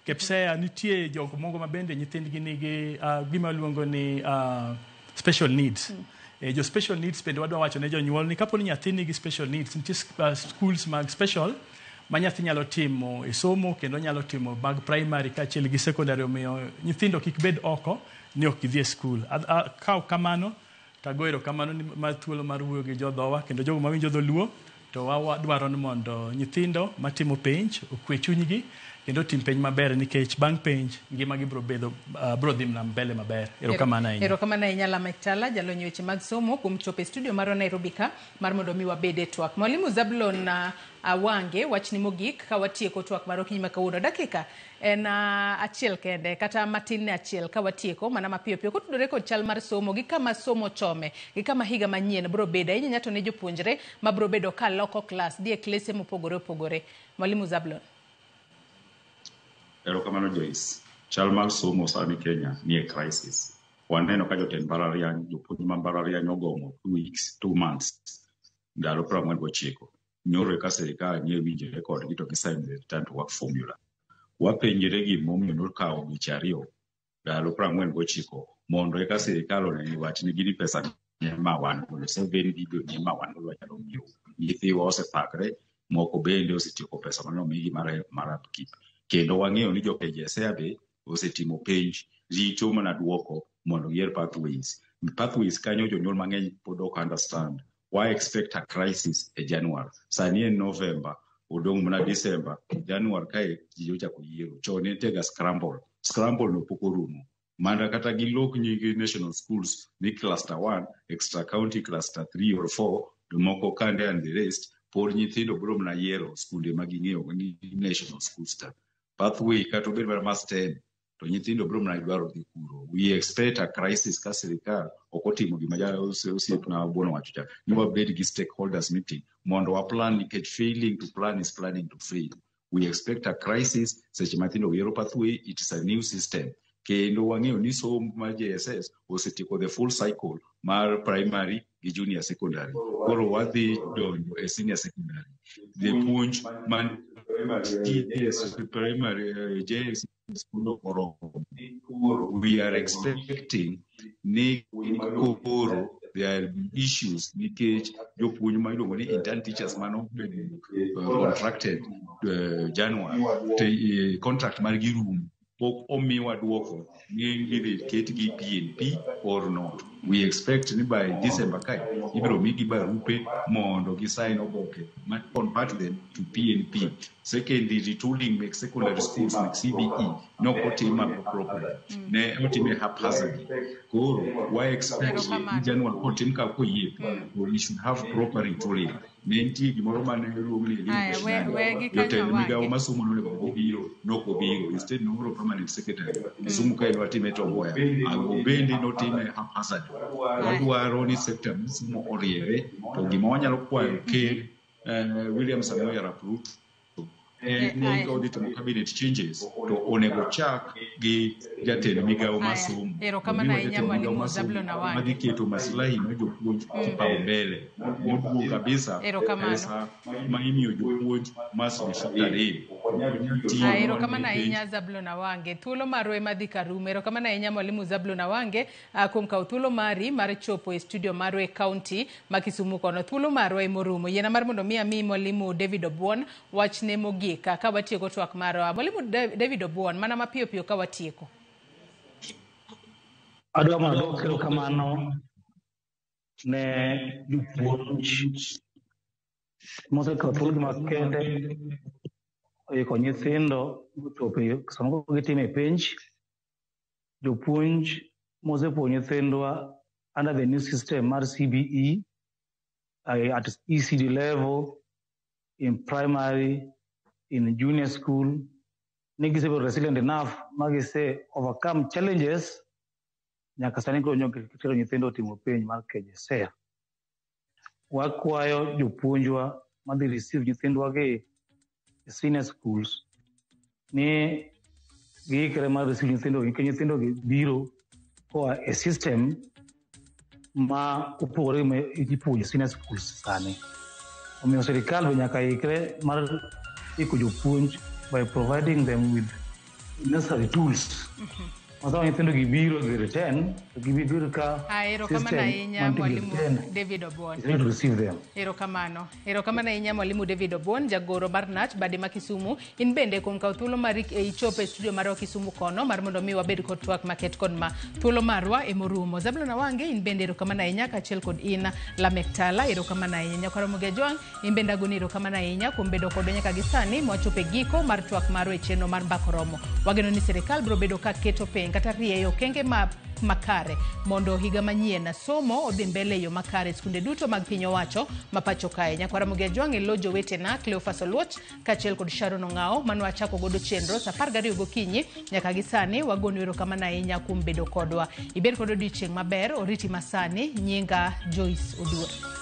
KEPSEA nitie jogo moko ma bende nyithindgi nigi gima luongo ni special needs. Jo special needs bende wadwa wacho ne jonyuol ni kapo ni nyathi nigi special needs nitie schools mag special ma nyathi nyalo timo e somo kendo nyalo timo mag primary kaachiel gi secondary. Omiyo nyithindo kik bed oko ni ok gidhi e skul. Kaw kamano tagoero kamano ni mar thuolo mar wuoyo gi jodhowa kendo jogo mawinjo dholuo to wadwaro ni mondo nyithindo matimo penj okwe chunygi kendo tim penj maber nikech bang' penj ngimagi bro dhi mbele maber. Erokamano ahinya. Erokamano ahinya Lamek Tala jalony weche mag somo kuom chopo e studio mar Nairobi ka mar mondo mi wabede twak. Mwalimu Zablon Awange wachni mogik ka watieko twak mar okinyi makawuono dakika en achiel kende kata matin ne achiel ka watieko mana mapiyo piyo kotudore kod chal mar somo gi kama somo chome gi kama higa manyien bro bedo ahinya to ne jopuonjre ma bro bedo ka loko klas dhi e klese mopogore opogore. Mwalimu Zablon. Erokamano Joyce. Chal mar somo sani Kenya ni e crisis. Waneno ka jotend mbalariany, jopuonj ma mbalariany ogomo 2 months. Ndalo 49. Nyoro ka sirikal nie winjore kodgi to gisign the return to work formula. Wapenjore gimomiyo nokawo dweche 2 ndalo 49 mondo eka sirikal oneni wach ni gini pesa ma wan mondo seveni gigo ni ma wan wachalo miyo. Nyithiwa osepakre, moko bende osetieko pesa mano migi mar upkeep. Kendo wang'eyo ni jo KJSEA be osetimo penj rito mana duoko mondo gier pathways. Pathways kanyo jonyuol mang'eny pod ok understand. Why expect a crisis e January? Sani en November, odong' mana December, January kae ji ochako yiero. Chon ne tega scramble no pok orumo. Manda kata gilok nyingi national schools ni cluster 1, extra county cluster 3 or 4, moko kande and the rest, por nyithindo bro mana yiero skunde ma ging'eyo ni national schools ta. Pathway kata obed mana mas 10, to nyithindo bro mana dwaro dhi kuro. We expect a crisis ka sirikal ok otimo gima osiep na buono wacho cha. Ni wabed gi stakeholders meeting mondo wa plan, nikech failing to plan is planning to fail. We expect a crisis seche mathindo yiero pathway. It is a new system. Kendo wang'eyo ni somo mar JSS osetieko the full cycle mar primary gi junior secondary. Koro wadhi donjo e senior secondary. The puonj man primary JSS we are expecting ni koro there are issues nikech jopuonj ma iluongo ni intern teachers mano contracted January contract mar girum pok omiwa duoko ni ketgi PNP or not. We expect ni by December kai ibiro migi barupe mondo gi sign oboke ma convert them to PNP. Secondly, retooling make secondary schools like CBE no kotima properly. Ne otime haphazardly. Koro why expect January kotim ka koyie we should have proper retooling. Nenti gimoro mane ruomni yotel migawo masomo no lebo biro no ko biro instead no permanent secretary sumu kai watime to boya ago bende no time haphazard. Wadwaro ni sector masomo oriere to gima wanyalo kwayo ke William Samoei Arap Ruto ne audit cabinet changes to onego chak gi jatend migawo masomo. Erokamano ahinya mwalimu Zablon Awange. Magiketo maslahi ma jopuonj kipaumbele. Modumo kabisa pesa ma imiyo jopuonj mas mishitare. Erokamano ahinya Zablon Awange. Thuolo marwa ema dhi karumo. Erokamano ahinya mwalimu Zablon Awange kuom kawo thuolo mari mar chopo e studio marwa e county ma Kisumu kono. Thuolo marwa ema orumo. Yiena mar mondo mi mwalimu David Obuon wachne mogik ka watieko twak marwa. Mwalimu David Obuon, mana mapiyo piyo ka watieko. Adwa malo kero kamano ne jopuonj mosekawo thuolo makende oiko nyithindo chopo sama gitime penj. Jopuonj mosepuonjo nyithindwa under the new system mar CBE at ECD level, in primary, in junior school, nigise resilient enough magise overcome challenges nyaka sani koro nyithindo nyithindo timo penj mar KJSEA. Wakwayo jopuonjwa madhi receive nyithindwa gi senior schools ni giikre mar receive nyithindo gi, nyithindo gi biro koa e system ma opogore ma ipuonjo senior schools sani. Omiyo sirikal be nyaka ikre mar iko jopuonj by providing them with necessary tools. Masawa nyithindo gibiro gi return, gibiro ka erokamano ahinya mwalimu David Obuon. Erokamano ahinya mwalimu David Obuon, jagoro mar NAT bade ma Kisumu. In bende kuom kawo thuolo mar ichopo e studio marwa Kisumu kono mar mondo mi wabed kod twak maket kod ma thuolo marwa ema orumo. Zablon Awange, in bende erokamano ahinya kaachiel kod in Lamek Tala, erokamano ahinya. Nyakwaro Muge Jwang, in bende agoni erokamano ahinya kuom bedo kodwa nyaka gi sani mwachopo e giko mar twak marwa e chenro mar Mbako Romo. Wageno ni sirikal biro bedo ka keto piny kata rieyo kenge makare mondo higa manyien somo odhi mbele yo makare skunde duto mag piny owacho mapacho kae. Nyakwara Muge Jwang elojo wetena Cleophas Oluoch kaachiel kod Sharon Ong'ao mano wachako godo chenro sa 12 gokinyi nyaka gi sani. Wagonu erokamano ahinya kuom bedo kodwa. Ibed kod odiochieng' maber, oriti masani. Nyinga Joyce Oduor.